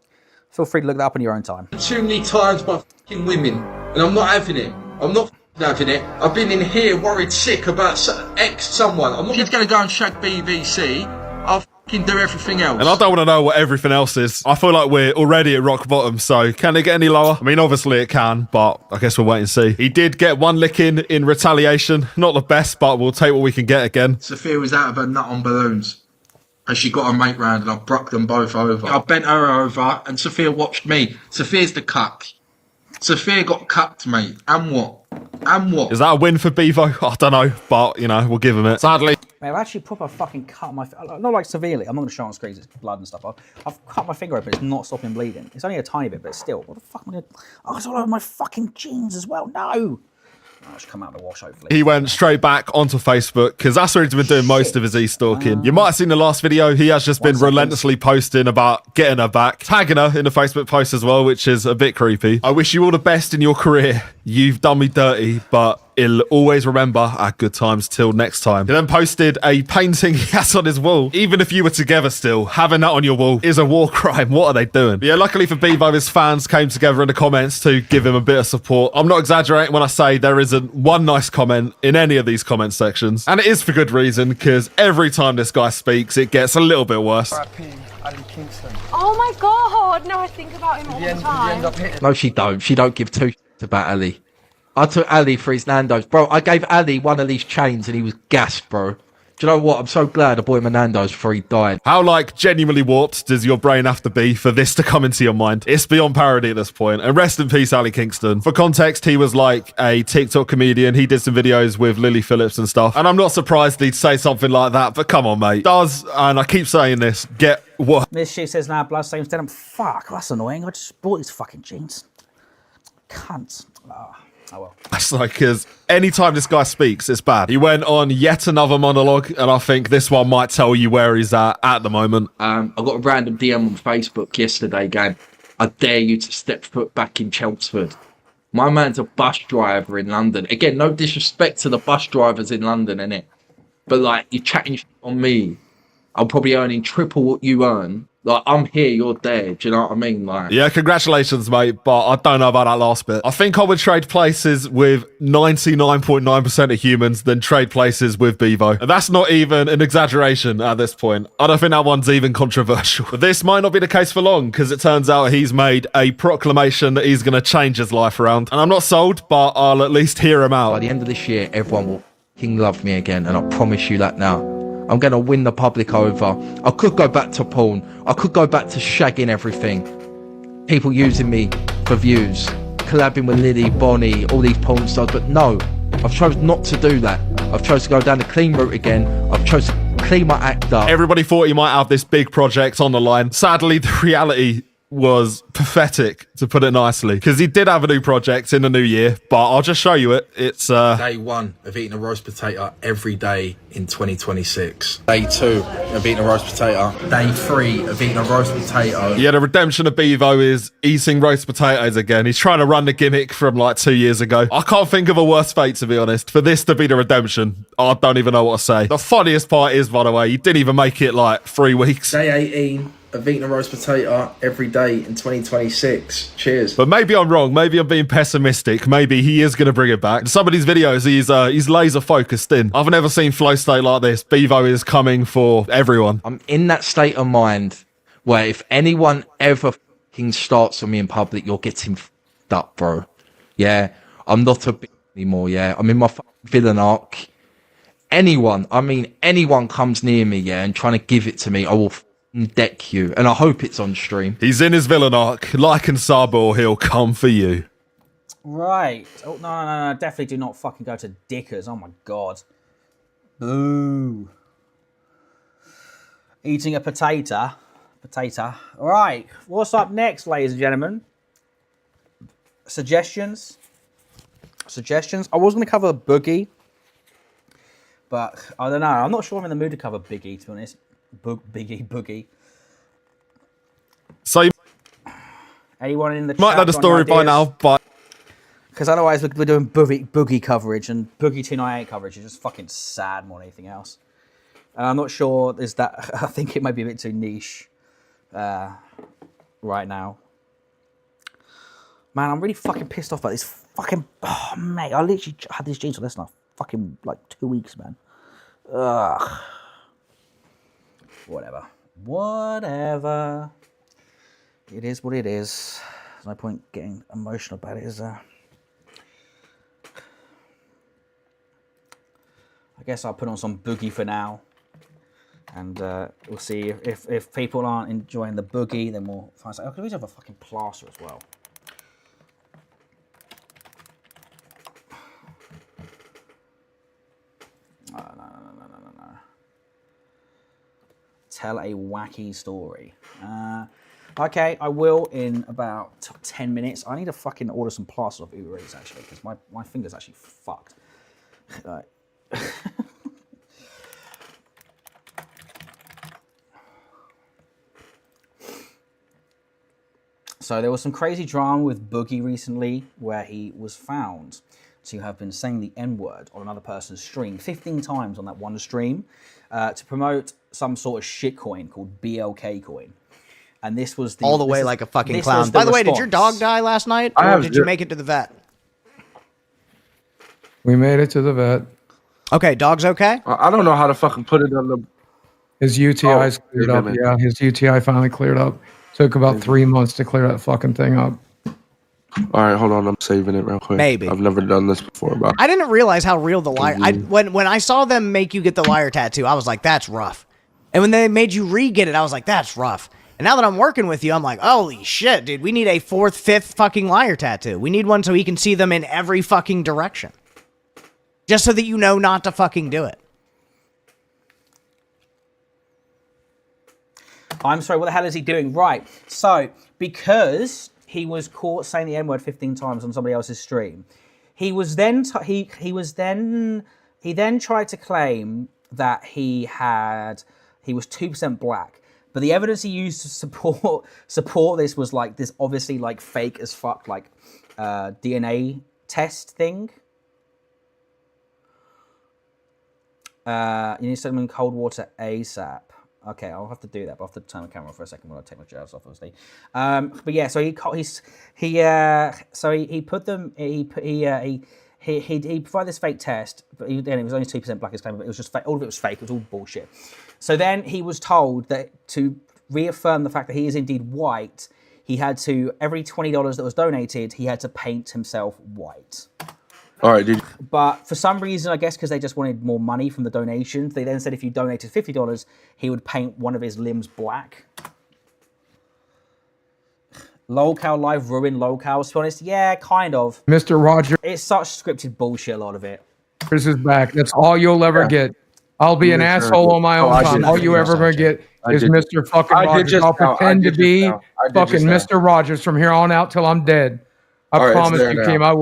Feel free to look that up in your own time. Too many times by fucking women. And I'm not having it. I'm not having it. I've been in here worried sick about someone. I'm not just going to go and shag BBC. I'll fucking do everything else. And I don't want to know what everything else is. I feel like we're already at rock bottom, so can it get any lower? I mean, obviously it can, but I guess we'll wait and see. He did get 1 licking in retaliation. Not the best, but we'll take what we can get again. Sophia was out of her nut on balloons. And she got her mate round and I broke them both over. I bent her over and Sophia watched me. Sophia's the cuck. Sophia got cucked, mate. And what? And what? Is that a win for Beavo? I don't know, but, you know, we'll give him it. Sadly. Mate, I've actually proper fucking cut my... Not like severely. I'm not going to show on screens. It's blood and stuff. I've cut my finger open. It's not stopping bleeding. It's only a tiny bit, but still. What the fuck am I going to... Oh, it's all over my fucking jeans as well. No! I should come out of the wash, hopefully. He went straight back onto Facebook because that's where he's been doing most of his e-stalking. You might have seen the last video. He has just been relentlessly posting about getting her back, tagging her in the Facebook post as well, which is a bit creepy. I wish you all the best in your career. You've done me dirty, but he'll always remember our good times till next time. He then posted a painting he has on his wall. Even if you were together still, having that on your wall is a war crime. What are they doing? But yeah, luckily for Beavo, his fans came together in the comments to give him a bit of support. I'm not exaggerating when I say there isn't one nice comment in any of these comment sections. And it is for good reason, because every time this guy speaks, it gets a little bit worse. Oh my God, no, I think about him all the time. No, she don't. She don't give 2 shits about Ali. I took Ali for his Nando's. Bro, I gave Ali one of these chains and he was gassed, bro. Do you know what? I'm so glad I bought him a Nando's before he died. How, like, genuinely warped does your brain have to be for this to come into your mind? It's beyond parody at this point. And rest in peace, Ali Kingston. For context, he was like a TikTok comedian. He did some videos with Lily Phillips and stuff. And I'm not surprised he'd say something like that, but come on, mate. Does, and I keep saying this, get what? Miss She says, nah, bloodstains denim. Fuck, that's annoying. I just bought these fucking jeans. Cunt. Oh well. That's like, because anytime this guy speaks, it's bad. He went on yet another monologue, and I think this one might tell you where he's at the moment. I got a random DM on Facebook yesterday going, I dare you to step foot back in Chelmsford. My man's a bus driver in London. Again, no disrespect to the bus drivers in London, innit? But like, you're chatting on me. I'm probably earning triple what you earn. Like, I'm here, you're there. Do you know what I mean? Like, yeah, congratulations, mate. But I don't know about that last bit. I think I would trade places with 99.9% of humans than trade places with Beavo. And that's not even an exaggeration at this point. I don't think that one's even controversial. But this might not be the case for long, because it turns out he's made a proclamation that he's going to change his life around. And I'm not sold, but I'll at least hear him out. By the end of this year, everyone will fucking love me again. And I promise you that now. I'm going to win the public over. I could go back to porn. I could go back to shagging everything. People using me for views. Collabing with Lily, Bonnie, all these porn stars. But no, I've chosen not to do that. I've chosen to go down the clean route again. I've chosen to clean my act up. Everybody thought he might have this big project on the line. Sadly, the reality was pathetic, to put it nicely, because he did have a new project in the new year, but I'll just show you it. It's Day 1 of eating a roast potato every day in 2026. Day 2 of eating a roast potato. Day 3 of eating a roast potato. Yeah, the redemption of Beavo is eating roast potatoes again. He's trying to run the gimmick from like 2 years ago. I can't think of a worse fate, to be honest. For this to be the redemption, I don't even know what to say. The funniest part is, by the way, he didn't even make it like 3 weeks. Day 18 of eating a roast potato every day in 2026. Cheers. But maybe I'm wrong. Maybe I'm being pessimistic. Maybe he is going to bring it back. In some of these videos, he's laser focused in. I've never seen flow state like this. Beavo is coming for everyone. I'm in that state of mind where if anyone ever fucking starts on me in public, you're getting fucked up, bro. Yeah, I'm not a bitch anymore. Yeah, I'm in my villain arc. Anyone comes near me, yeah, and trying to give it to me, I will deck you, and I hope it's on stream. He's in his villain arc. Like and sub, or he'll come for you. Right. Oh, no. Definitely do not fucking go to Dickers. Oh, my God. Boo. Eating a potato. All right. What's up next, ladies and gentlemen? Suggestions. I was going to cover Boogie, but I don't know. I'm not sure I'm in the mood to cover Biggie, to be honest. Boogie. So you anyone in the might chat know the story by now, but because otherwise we're doing boogie coverage, and BOOGIE2988 coverage is just fucking sad more than anything else. And I'm not sure is that. I think it might be a bit too niche right now. Man, I'm really fucking pissed off about this fucking. Oh, mate, I literally had these jeans for less than fucking like 2 weeks, man. Ugh. Whatever. It is what it is. There's no point getting emotional about it, is there? I guess I'll put on some Boogie for now. And we'll see if people aren't enjoying the Boogie, then we'll find something. I could always have a fucking plaster as well. No. Tell a wacky story. Okay, I will in about 10 minutes. I need to fucking order some plasters off Uber Eats, actually, because my finger's actually fucked. Right. So there was some crazy drama with Boogie recently, where he was found to have been saying the N-word on another person's stream 15 times on that one stream to promote some sort of shit coin called BLK coin. And this was all the way like a fucking clown. By the way, did your dog die last night, or did you make it to the vet? We made it to the vet. Okay, dog's okay? I don't know how to fucking put it on the... His UTI's cleared up. Yeah, his UTI finally cleared up. Took about 3 months to clear that fucking thing up. All right, hold on. I'm saving it real quick. Maybe. I've never done this before. But I didn't realize how real the liar... When I saw them make you get the liar tattoo, I was like, that's rough. And when they made you re-get it, I was like, that's rough. And now that I'm working with you, I'm like, holy shit, dude. We need a 4th, 5th fucking liar tattoo. We need one so he can see them in every fucking direction. Just so that you know not to fucking do it. I'm sorry, what the hell is he doing? Right, so because he was caught saying the N-word 15 times on somebody else's stream, he then tried to claim that he was 2% black, but the evidence he used to support this was like this obviously like fake as fuck like DNA test thing. You need something in cold water ASAP. Okay, I'll have to do that, but I'll have to turn the camera for a second when I take my jazz off, obviously. But yeah, so he provided this fake test, but it was only 2% black, his claim, but it was just fake. All of it was fake. It was all bullshit. So then he was told that to reaffirm the fact that he is indeed white, he had to, every $20 that was donated, he had to paint himself white. all right, dude. But for some reason, I guess because they just wanted more money from the donations, they then said if you donated $50, he would paint one of his limbs black. Lolcow Live ruined Lolcow, to be honest. Yeah, kind of. Mr. Roger. It's such scripted bullshit, a lot of it. Chris is back. That's all you'll ever get. I'll be an asshole on my own time. All you ever gonna get is did- Mr. fucking I did Rogers. just I'll now. I pretend to did just be now. I did fucking just now. Mr. Rogers from here on out till I'm dead. I All right, it's promise there you, now. Kim. I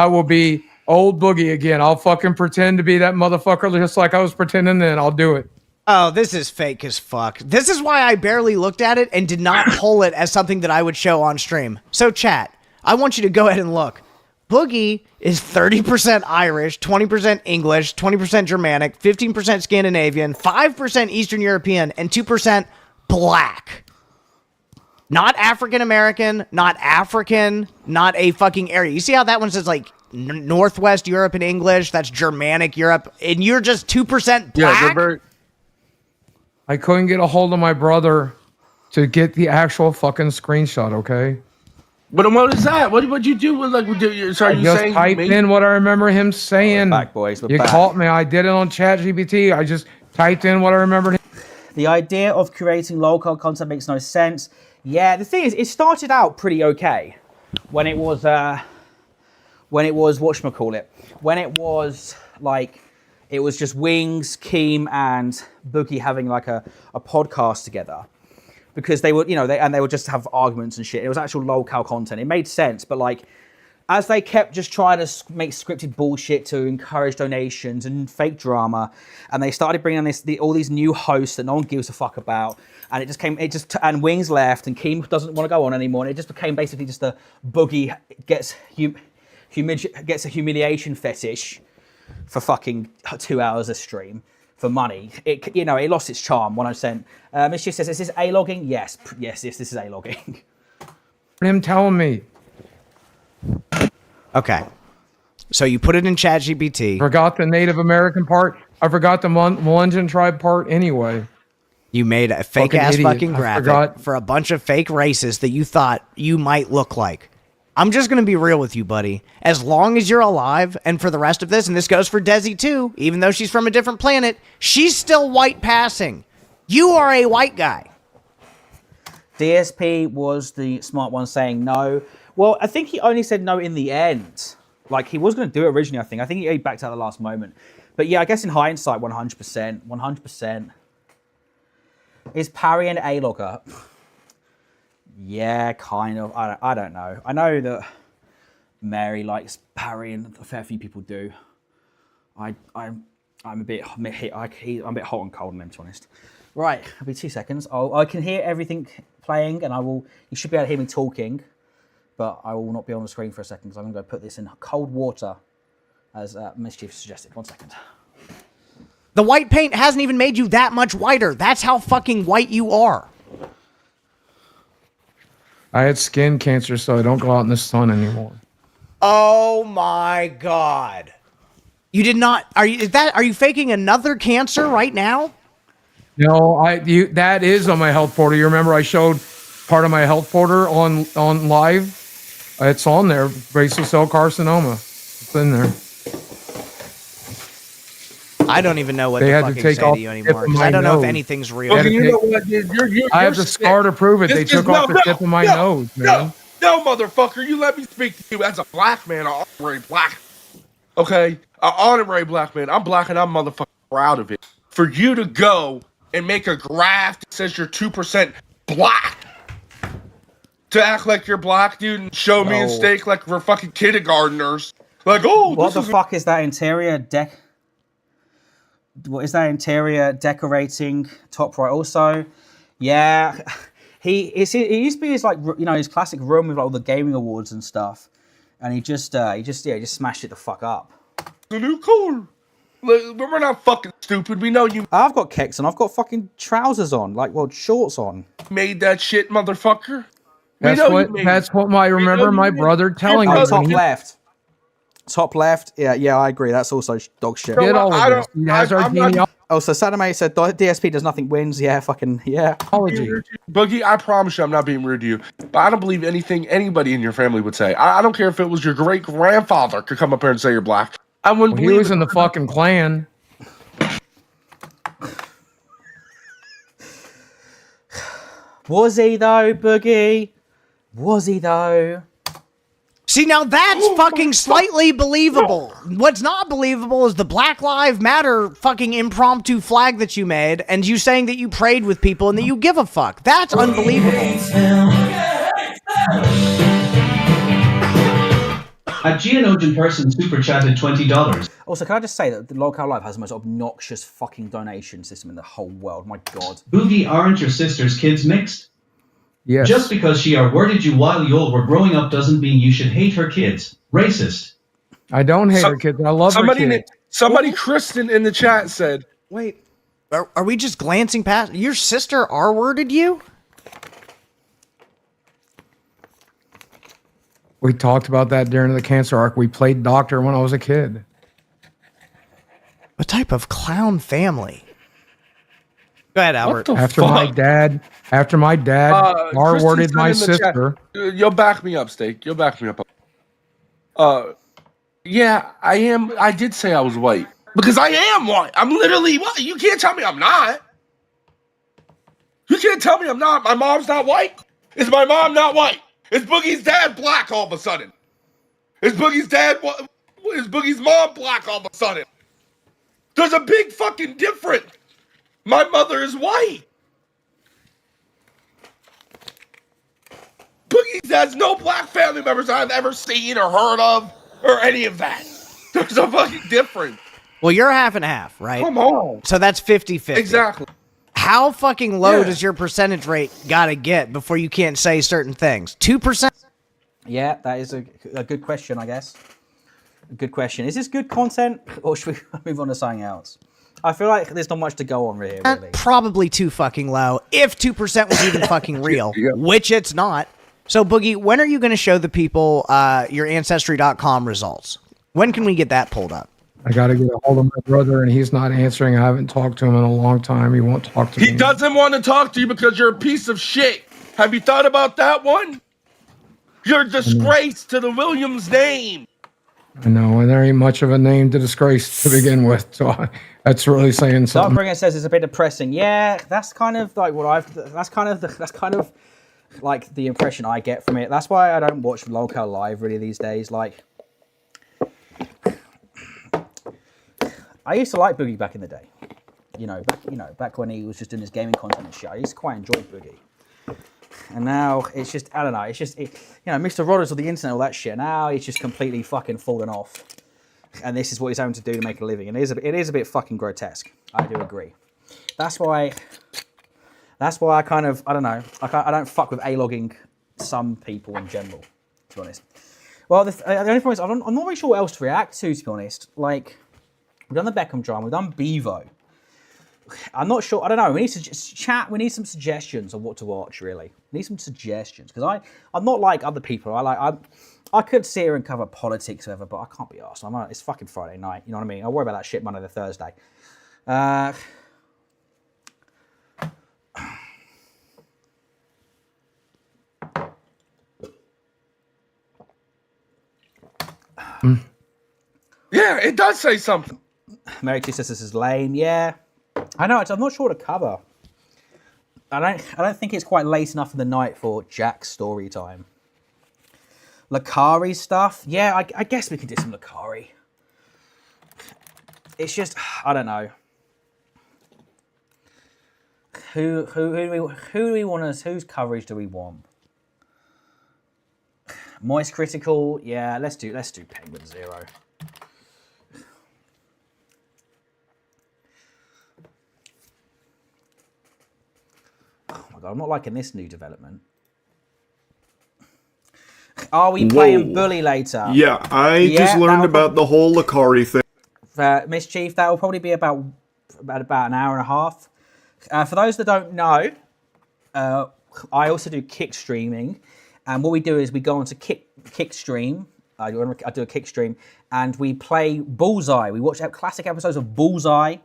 will be old Boogie again. I'll fucking pretend to be that motherfucker just like I was pretending then. I'll do it. Oh, this is fake as fuck. This is why I barely looked at it and did not pull it as something that I would show on stream. So chat, I want you to go ahead and look. Boogie is 30% Irish, 20% English, 20% Germanic, 15% Scandinavian, 5% Eastern European, and 2% black. Not African American, not African, not a fucking area. You see how that one says like Northwest Europe in English? That's Germanic Europe. And you're just 2% black? Yeah, they're very. I couldn't get a hold of my brother to get the actual fucking screenshot, okay? But what is that? What you do with like? So are I you just saying typed in what I remember him saying. We're back, boys. We're You back. caught me. I did it on ChatGPT. I just typed in what I remembered. The idea of creating local content makes no sense. Yeah, the thing is, it started out pretty okay when it was whatchamacallit, when it was like, it was just Wings, Keem, and Boogie having like a podcast together, because they would, they would just have arguments and shit. It was actual local content. It made sense, but like, as they kept just trying to make scripted bullshit to encourage donations and fake drama, and they started bringing in all these new hosts that no one gives a fuck about, and and Wings left, and Keem doesn't want to go on anymore, and it just became basically just a Boogie gets a humiliation fetish for fucking 2 hours a stream for money. It lost its charm 100%. Mischief says, "Is this A-logging?" Yes, this is A-logging. Him telling me. Okay. So you put it in ChatGPT. Forgot the Native American part. I forgot the Melungeon tribe part anyway. You made a fake Fucking ass idiot. fucking I graphic forgot. for a bunch of fake races that you thought you might look like. I'm just going to be real with you, buddy. As long as you're alive, and for the rest of this, and this goes for Desi too, even though she's from a different planet, she's still white passing. You are a white guy. DSP was the smart one saying no. Well, I think he only said no in the end. Like, he was going to do it originally, I think. I think he backed out at the last moment. But yeah, I guess in hindsight, 100%. 100%. Is Parry an A-logger? Yeah, kind of. I don't know. I know that Mary likes Parry, and a fair few people do. I'm a bit hot and cold on him, to be honest. Right, it'll be 2 seconds. I can hear everything playing, and you should be able to hear me talking, but I will not be on the screen for a second because I'm going to go put this in cold water, as Mischief suggested. 1 second. The white paint hasn't even made you that much whiter. That's how fucking white you are. I had skin cancer, so I don't go out in the sun anymore. Oh my god. You did not. Are you faking another cancer right now? No, that is on my health portal. You remember I showed part of my health portal on live? It's on there. Basal cell carcinoma. It's in there. I don't even know what They to had to fucking take say off to you the tip anymore, of because my I don't know if nose. anything's real. Okay, you know what, dude? I have the scar to prove it. They took off the tip of my nose, man. No, motherfucker, you let me speak to you as a black man, an honorary black. Okay? An honorary black man. I'm black and I'm motherfucking proud of it. For you to go and make a graph that says you're 2% black, to act like you're black, dude, and show me and steak like we're fucking kindergartners. Like, What the fuck is that interior deck? What is that interior decorating top right? Also, yeah, he used to be his his classic room with like all the gaming awards and stuff, and he just smashed it the fuck up. Cool. We're not fucking stupid. We know you. I've got kicks on. I've got fucking trousers on, shorts on. Made that shit, motherfucker. That's what I remember my brother telling me. Top left. Top left. Yeah, I agree. That's also dog shit. Get all of this. He has our genealogy. Oh, so Sadame said DSP does nothing wins. Yeah, fucking yeah. Boogie, I promise you I'm not being rude to you, but I don't believe anything anybody in your family would say. I don't care if it was your great grandfather could come up here and say you're black. I wouldn't believe he was in the fucking clan. Was he though, Boogie? Was he though? See, now that's fucking slightly believable. What's not believable is the Black Lives Matter fucking impromptu flag that you made and you saying that you prayed with people and that you give a fuck. That's unbelievable. A Geonosian person super chatted $20. Also, can I just say that the Lolcow Live has the most obnoxious fucking donation system in the whole world? My God. Boogie, aren't your sister's kids mixed? Yes. Just because she awarded you while y'all were growing up doesn't mean you should hate her kids. Racist. I don't hate her kids. I love her kids. Somebody, Kristen, in the chat said, Wait, are we just glancing past? Your sister R-worded you? We talked about that during the cancer arc. We played doctor when I was a kid. What type of clown family? Go ahead, Albert. After my dad R-worded my sister. You'll back me up, Steak. You'll back me up. Yeah, I am. I did say I was white. Because I am white. I'm literally white. You can't tell me I'm not. You can't tell me I'm not. My mom's not white. Is my mom not white? Is Boogie's dad black all of a sudden? Is Boogie's mom black all of a sudden? There's a big fucking difference. My mother is white. Boogie's has no black family members I've ever seen or heard of or any of that. There's a fucking difference. Well, you're half and half, right? Come on. So that's 50-50. Exactly. How fucking low does your percentage rate gotta get before you can't say certain things? 2%? Yeah, that is a good question, I guess. A good question. Is this good content, or should we move on to something else? I feel like there's not much to go on here, really. Probably too fucking low, if 2% was even fucking real, which it's not. So, Boogie, when are you going to show the people your Ancestry.com results? When can we get that pulled up? I got to get a hold of my brother, and he's not answering. I haven't talked to him in a long time. He won't talk to me. He doesn't want to talk to you because you're a piece of shit. Have you thought about that one? You're a disgrace to the Williams name. I know, and there ain't much of a name to disgrace to begin with, so that's really saying something. Darkbringer says it's a bit depressing. Yeah, that's kind of like what that's kind of like the impression I get from it. That's why I don't watch Lolcow Live really these days. Like, I used to like Boogie back in the day. Back when he was just doing his gaming content and shit. I used to quite enjoy Boogie. And now it's just, I don't know, it's just, Mr. Rodders of the internet, all that shit. Now he's just completely fucking fallen off. And this is what he's having to do to make a living. And it is a bit fucking grotesque. I do agree. That's why I kind of, I don't know, I don't fuck with A-logging some people in general, to be honest. Well, the only point is, I'm not really sure what else to react to be honest. Like, we've done the Beckham drama, we've done Beavo. I'm not sure. I don't know. We need to just chat. We need some suggestions of what to watch. Really, we need some suggestions because I'm not like other people. I could sit here and cover politics, or whatever, but I can't be arsed. It's fucking Friday night. You know what I mean? I'll worry about that shit Monday to Thursday. Yeah, it does say something. Mary Kay says this is lame. Yeah. I know, I'm not sure what to cover. I don't think it's quite late enough in the night for Jack's story time. Lakari stuff? Yeah, I guess we could do some Lakari. It's just, I don't know. Who do we want us? Whose coverage do we want? Moist Critical? Yeah, let's do Penguin Zero. Oh my god, I'm not liking this new development. Are we playing Bully later? Yeah, I just learned about the whole Lakari thing. Mischief, that will probably be about an hour and a half. For those that don't know, I also do kick streaming. And what we do is we go onto kick stream. I do a kick stream. And we play Bullseye. We watch classic episodes of Bullseye.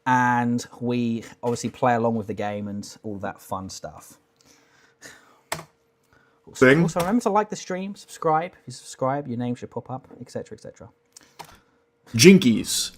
And we obviously play along with the game and all that fun stuff. Also, remember to like the stream, subscribe. If you subscribe, your name should pop up, etc., etc. Jinkies.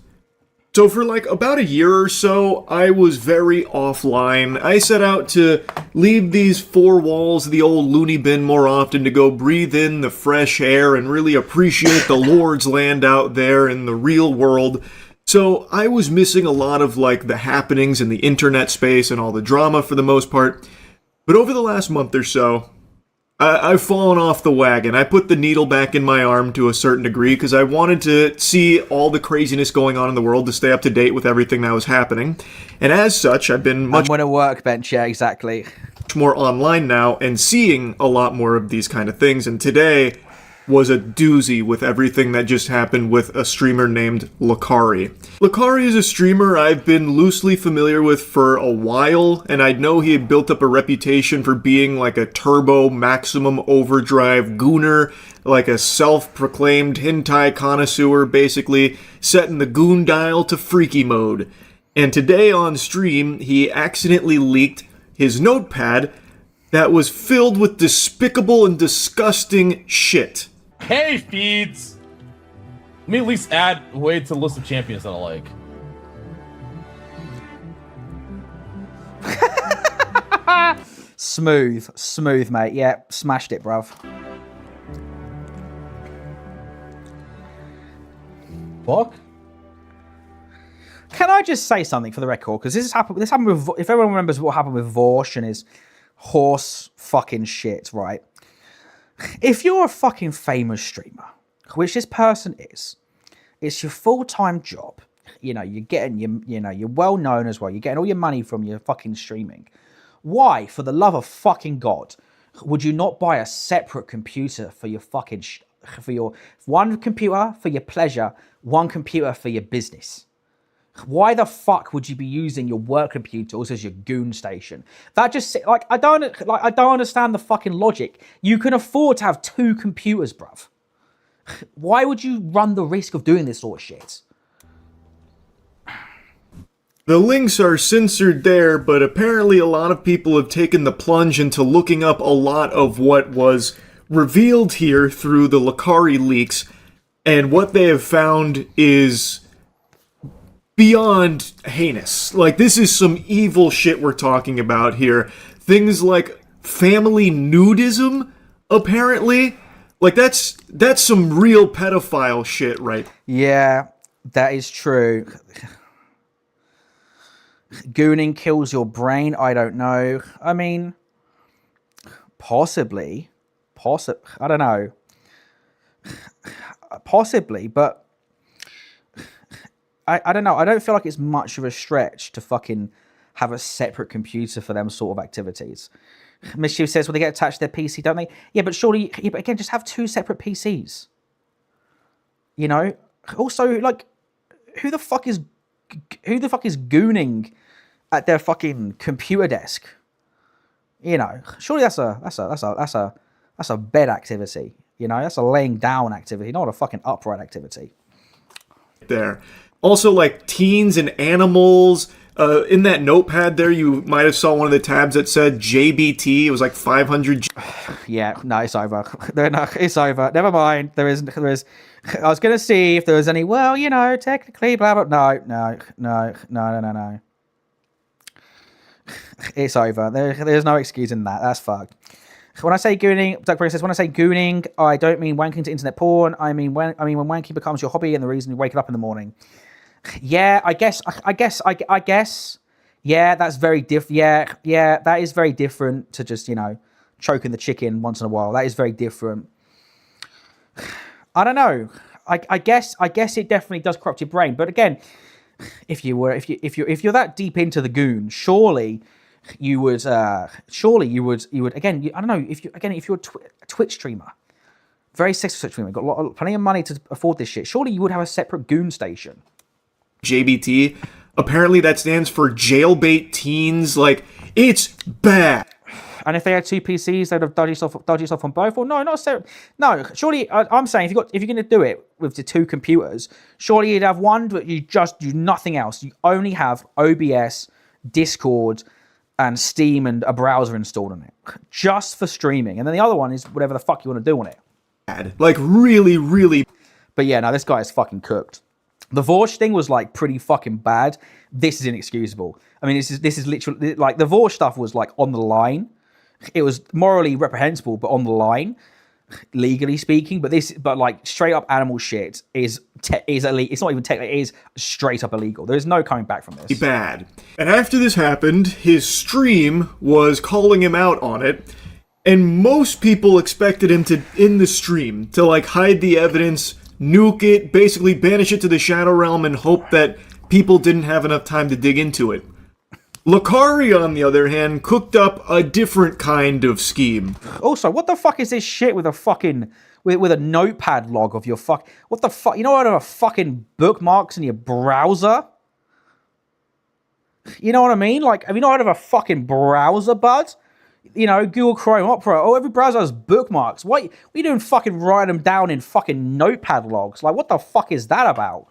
So for like about a year or so, I was very offline. I set out to leave these four walls of the old loony bin more often to go breathe in the fresh air and really appreciate the Lord's land out there in the real world. So I was missing a lot of like the happenings in the internet space and all the drama for the most part. But over the last month or so, I've fallen off the wagon. I put the needle back in my arm to a certain degree because I wanted to see all the craziness going on in the world to stay up to date with everything that was happening. And as such, I've been much on a workbench, yeah, exactly. More online now and seeing a lot more of these kind of things. And today was a doozy with everything that just happened with a streamer named Lakari. Lakari is a streamer I've been loosely familiar with for a while, and I know he had built up a reputation for being like a turbo maximum overdrive gooner, like a self-proclaimed hentai connoisseur, basically setting the goon dial to freaky mode. And today on stream, he accidentally leaked his notepad that was filled with despicable and disgusting shit. Hey, feeds! Let me at least add a way to the list of champions that I like. Smooth, mate. Yeah, smashed it, bruv. Fuck? Can I just say something for the record? Because this happened with, if everyone remembers what happened with Vorsh and his horse fucking shit, right? If you're a fucking famous streamer, which this person is, it's your full-time job. You know, you're getting you're well known as well. You're getting all your money from your fucking streaming. Why, for the love of fucking God, would you not buy a separate computer for your fucking for your one computer for your pleasure, one computer for your business? Why the fuck would you be using your work computer as your goon station? That just like I don't understand the fucking logic. You can afford to have two computers, bruv. Why would you run the risk of doing this sort of shit? The links are censored there, but apparently a lot of people have taken the plunge into looking up a lot of what was revealed here through the Lakari leaks, and what they have found is beyond heinous. Like, this is some evil shit we're talking about here. Things like family nudism, apparently. Like, that's some real pedophile shit, right? Yeah, that is true. Gooning kills your brain? I don't know. I mean, possibly. I don't know. Possibly, but I don't know. I don't feel like it's much of a stretch to fucking have a separate computer for them sort of activities. Mischief says, well, they get attached to their PC, don't they? Yeah, but surely, but again, just have two separate PCs. You know? Also, like, who the fuck is gooning at their fucking computer desk? You know, surely that's a bed activity. You know, that's a laying down activity, not a fucking upright activity. There. Also, like, teens and animals. In that notepad there, you might have saw one of the tabs that said JBT. It was like 500. Yeah, no, it's over. No, it's over. Never mind. There is. I was going to see if there was any, well, you know, technically, blah, blah. No. It's over. There's no excuse in that. That's fucked. When I say gooning, Doug Perry says, when I say gooning, I don't mean wanking to internet porn. I mean when wanking becomes your hobby and the reason you wake up in the morning. Yeah, I guess. Yeah, that's very different. Yeah, that is very different to just, you know, choking the chicken once in a while. That is very different. I don't know. I guess it definitely does corrupt your brain. But again, if you're that deep into the goon, surely you would again. I don't know if you're a Twitch streamer, very successful streamer, got plenty of money to afford this shit. Surely you would have a separate goon station. JBT. Apparently that stands for jailbait teens. Like, it's bad. And if they had two PCs, they'd have dodgy yourself on both. Or no, not separate. No, surely I'm saying if you're going to do it with the two computers, surely you'd have one, but you just do nothing else. You only have OBS, Discord, and Steam and a browser installed on it, just for streaming. And then the other one is whatever the fuck you want to do on it. Like, really, really. But yeah, no, this guy is fucking cooked. The Vorsh thing was like pretty fucking bad. This is inexcusable. I mean, this is literally like the Vorsh stuff was like on the line. It was morally reprehensible, but on the line, legally speaking. But like straight up animal shit is illegal. It's not even technically. It is straight up illegal. There's no coming back from this. Bad. And after this happened, his stream was calling him out on it. And most people expected him to, in the stream, to like hide the evidence, nuke it, basically banish it to the Shadow Realm and hope that people didn't have enough time to dig into it. Lakari, on the other hand, cooked up a different kind of scheme. Also, what the fuck is this shit with a fucking with a notepad log of your fuck? What the fuck? You know what? Fucking bookmarks in your browser. You know what I mean? Like, have you not heard of a fucking browser, bud? You know, Google Chrome, Opera. Oh, every browser has bookmarks. What are you doing? Fucking writing them down in fucking notepad logs? Like, what the fuck is that about?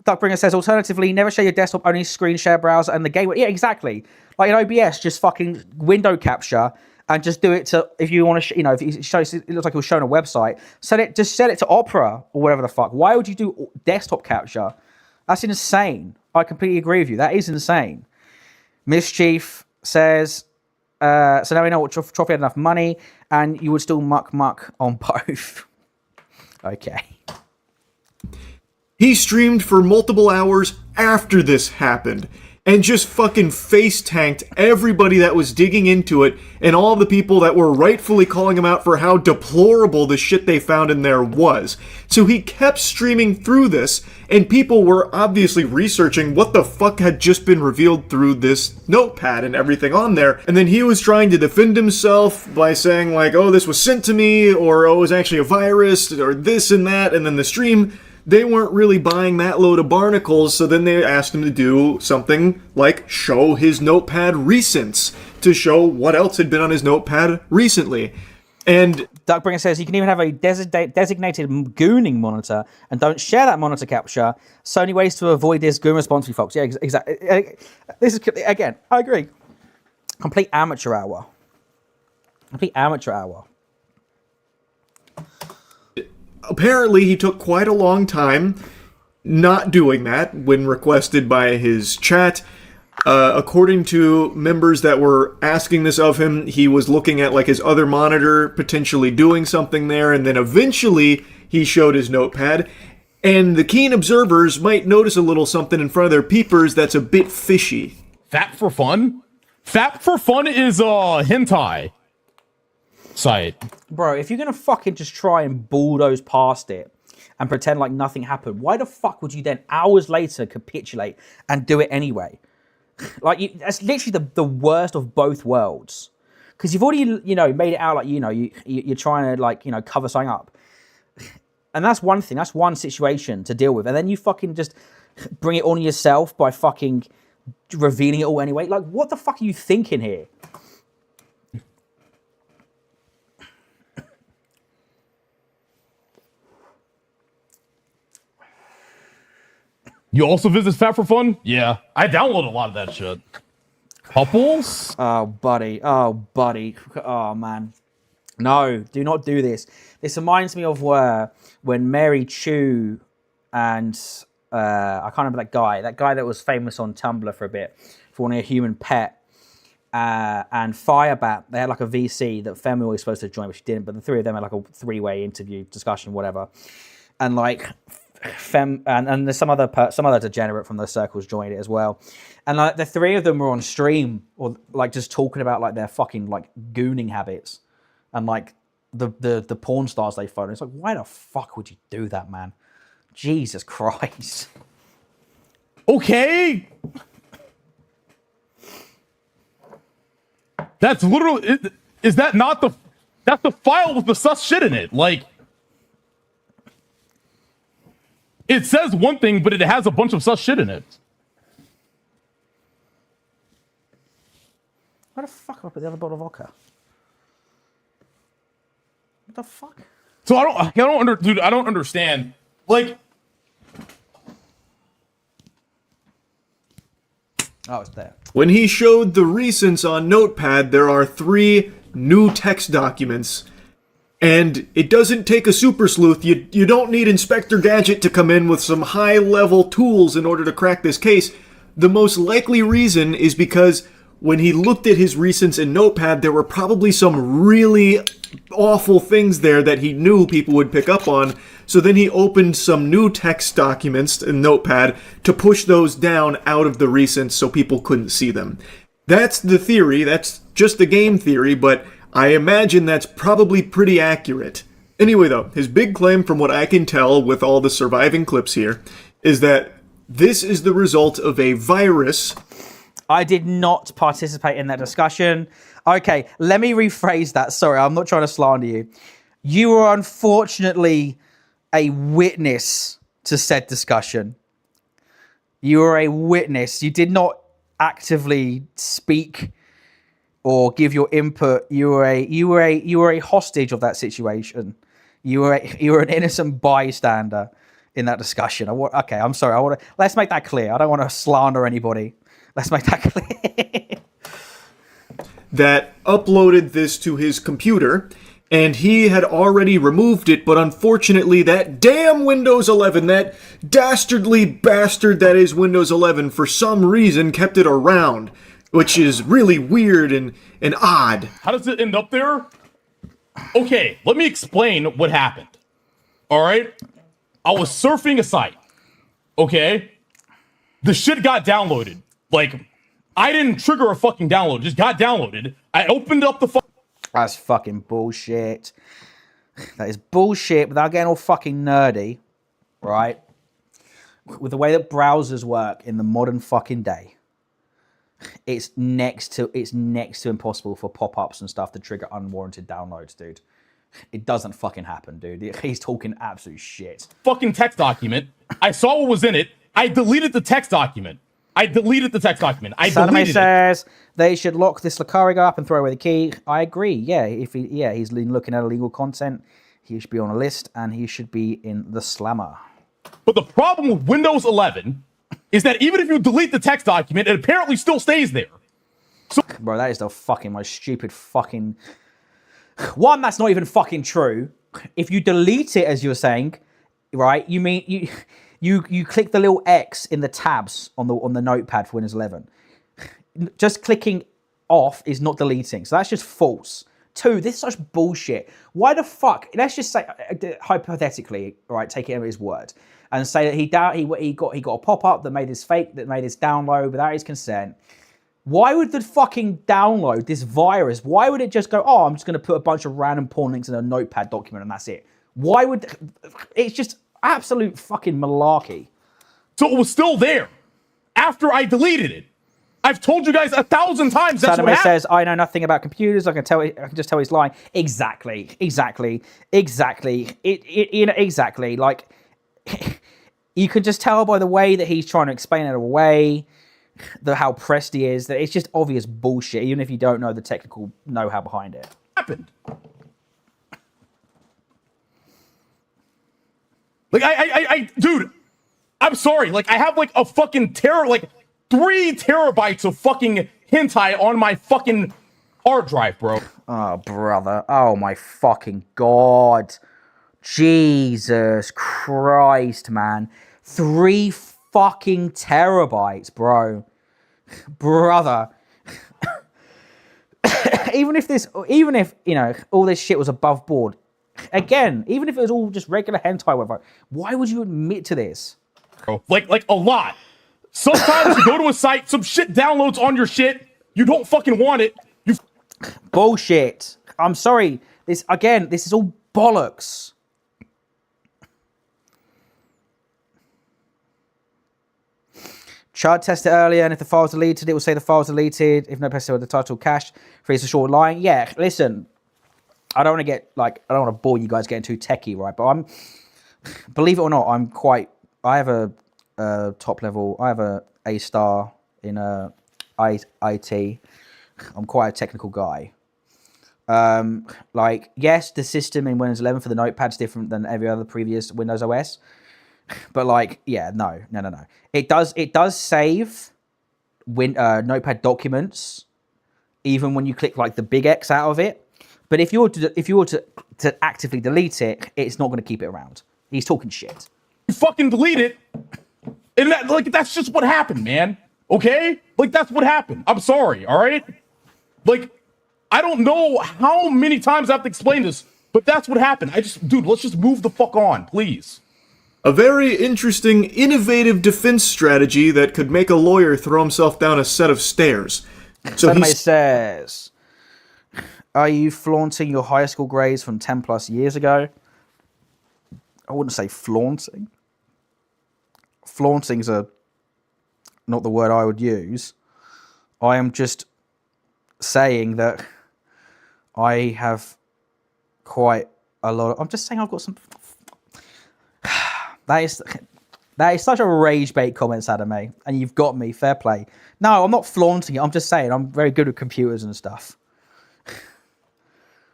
Duckbringer says, alternatively, never share your desktop, only screen share browser and the gateway. Yeah, exactly. Like in OBS, just fucking window capture and just do it to, if you want to, if it shows, it looks like it was showing a website, just set it to Opera or whatever the fuck. Why would you do desktop capture? That's insane. I completely agree with you. That is insane. Mischief says, so now we know what Trough had enough money and you would still muck on both. Okay. He streamed for multiple hours after this happened and just fucking face tanked everybody that was digging into it and all the people that were rightfully calling him out for how deplorable the shit they found in there was. So he kept streaming through this and people were obviously researching what the fuck had just been revealed through this notepad and everything on there. And then he was trying to defend himself by saying like, oh, this was sent to me, or oh, it was actually a virus, or this and that. And then the stream, they weren't really buying that load of barnacles, so then they asked him to do something like show his notepad recents, to show what else had been on his notepad recently. And Duckbringer says you can even have a designated gooning monitor and don't share that monitor capture. So many ways to avoid this goon responsibly, folks. Yeah, exactly. This is, again, I agree. Complete amateur hour. Complete amateur hour. Apparently, he took quite a long time not doing that when requested by his chat. According to members that were asking this of him, he was looking at like his other monitor, potentially doing something there, and then eventually he showed his notepad. And the keen observers might notice a little something in front of their peepers that's a bit fishy. Fap for Fun? Fap for Fun is a hentai site. Bro, if you're gonna fucking just try and bulldoze past it and pretend like nothing happened, why the fuck would you then hours later capitulate and do it anyway? Like, that's literally the worst of both worlds. Because you've already, made it out like, you're trying to, like, cover something up. And that's one thing. That's one situation to deal with. And then you fucking just bring it on yourself by fucking revealing it all anyway. Like, what the fuck are you thinking here? You also visit Fat for Fun? Yeah. I download a lot of that shit. Couples? Oh, buddy. Oh, man. No, do not do this. This reminds me of when Mary Chu and I can't remember that guy that was famous on Tumblr for a bit, for wanting a human pet, and Firebat, they had like a VC that Femi was supposed to join, but she didn't, but the three of them had like a three-way interview, discussion, whatever. And like and there's some other degenerate from those circles joined it as well, and like the three of them were on stream or like just talking about like their fucking like gooning habits and like the porn stars they follow. It's like, why the fuck would you do that, man? Jesus Christ. Okay. That's literally, is that not that's the file with the sus shit in it? Like, it says one thing, but it has a bunch of sus shit in it. Why the fuck up at the other bottle of vodka? What the fuck? So I don't understand. Like, oh, it's there. When he showed the recents on Notepad, there are 3 new text documents. And it doesn't take a super sleuth. You don't need Inspector Gadget to come in with some high-level tools in order to crack this case. The most likely reason is because when he looked at his recents in Notepad, there were probably some really awful things there that he knew people would pick up on. So then he opened some new text documents in Notepad to push those down out of the recents so people couldn't see them. That's the theory. That's just the game theory, but I imagine that's probably pretty accurate. Anyway, though, his big claim, from what I can tell with all the surviving clips here, is that this is the result of a virus. I did not participate in that discussion. Okay, let me rephrase that. Sorry, I'm not trying to slander you. You were unfortunately a witness to said discussion. You were a witness. You did not actively speak or give your input. You were a hostage of that situation. You were an innocent bystander in that discussion. Okay, I'm sorry. Let's make that clear. I don't want to slander anybody. Let's make that clear. That uploaded this to his computer, and he had already removed it, but unfortunately that damn Windows 11, that dastardly bastard that is Windows 11, for some reason kept it around, which is really weird and odd. How does it end up there? Okay, let me explain what happened. All right? I was surfing a site, okay? The shit got downloaded. Like, I didn't trigger a fucking download. It just got downloaded. I opened up the That's fucking bullshit. That is bullshit without getting all fucking nerdy, right? With the way that browsers work in the modern fucking day, it's next to impossible for pop-ups and stuff to trigger unwarranted downloads, dude. It doesn't fucking happen, dude. He's talking absolute shit. Fucking text document. I saw what was in it. I deleted the text document. Salome says they should lock this Lucari guy up and throw away the key. I agree. Yeah, he's looking at illegal content, he should be on a list and he should be in the slammer. But the problem with Windows 11 is that even if you delete the text document, it apparently still stays there. So, bro, that is the fucking most stupid fucking one. That's not even fucking true. If you delete it, as you were saying, right? You mean you click the little X in the tabs on the notepad for Windows 11. Just clicking off is not deleting. So that's just false. Two, this is such bullshit. Why the fuck? Let's just say, hypothetically, right, take it at his word, and say that he got a pop-up that made his download without his consent. Why would the fucking download this virus? Why would it just go, oh, I'm just going to put a bunch of random porn links in a notepad document and that's it? Why would... It's just absolute fucking malarkey. So it was still there after I deleted it. I've told you guys 1,000 times that's what happened. Says, I know nothing about computers. I can just tell he's lying. Exactly. Exactly. Like, you can just tell by the way that he's trying to explain it away, how pressed he is, that it's just obvious bullshit, even if you don't know the technical know-how behind it. Happened. Like, dude, I'm sorry. Like, I have like a fucking 3 terabytes of fucking hentai on my fucking hard drive, bro. Oh, brother. Oh, my fucking God. Jesus Christ, man. 3 fucking terabytes, bro. Brother. even if, you know, all this shit was above board, again, even if it was all just regular hentai, whatever, why would you admit to this? Like a lot. Sometimes you go to a site, some shit downloads on your shit, you don't fucking want it. Bullshit. I'm sorry. This is all bollocks. Chad tested earlier, and if the file's deleted, it will say the file's deleted. If no password, the title cached. Freeze a short line. Yeah, listen. I don't want to bore you guys getting too techie, right? But believe it or not, I have a top level. I have a star in IT. I'm quite a technical guy. Yes, the system in Windows 11 for the notepad's different than every other previous Windows OS. But no. It does save notepad documents, even when you click like the big X out of it. But if you were to actively delete it, it's not going to keep it around. He's talking shit. You fucking delete it, and that's just what happened, man. Okay, that's what happened. I'm sorry. All right, I don't know how many times I have to explain this, but that's what happened. Dude, let's just move the fuck on, please. A very interesting, innovative defense strategy that could make a lawyer throw himself down a set of stairs. So he says, are you flaunting your high school grades from 10 plus years ago? I wouldn't say flaunting. Flaunting's not the word I would use. I am just saying that I have quite a lot. I'm just saying I've got some. That is such a rage bait comment, Sadame, and you've got me. Fair play. No, I'm not flaunting it. I'm just saying I'm very good at computers and stuff.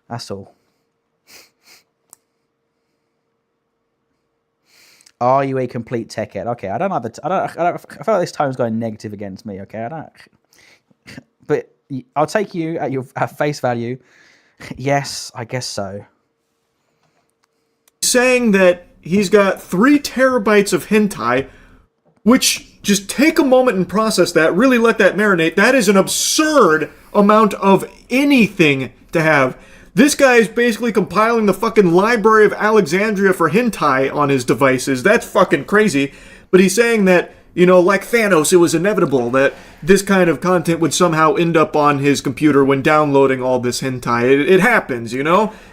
That's all. Are you a complete tech head? Okay, I feel like this tone's going negative against me. Okay, but I'll take you at face value. Yes, I guess so. Saying that he's got 3 terabytes of hentai, which, just take a moment and process that, really let that marinate. That is an absurd amount of anything to have. This guy is basically compiling the fucking Library of Alexandria for hentai on his devices. That's fucking crazy. But he's saying that, like Thanos, it was inevitable that this kind of content would somehow end up on his computer when downloading all this hentai. It happens,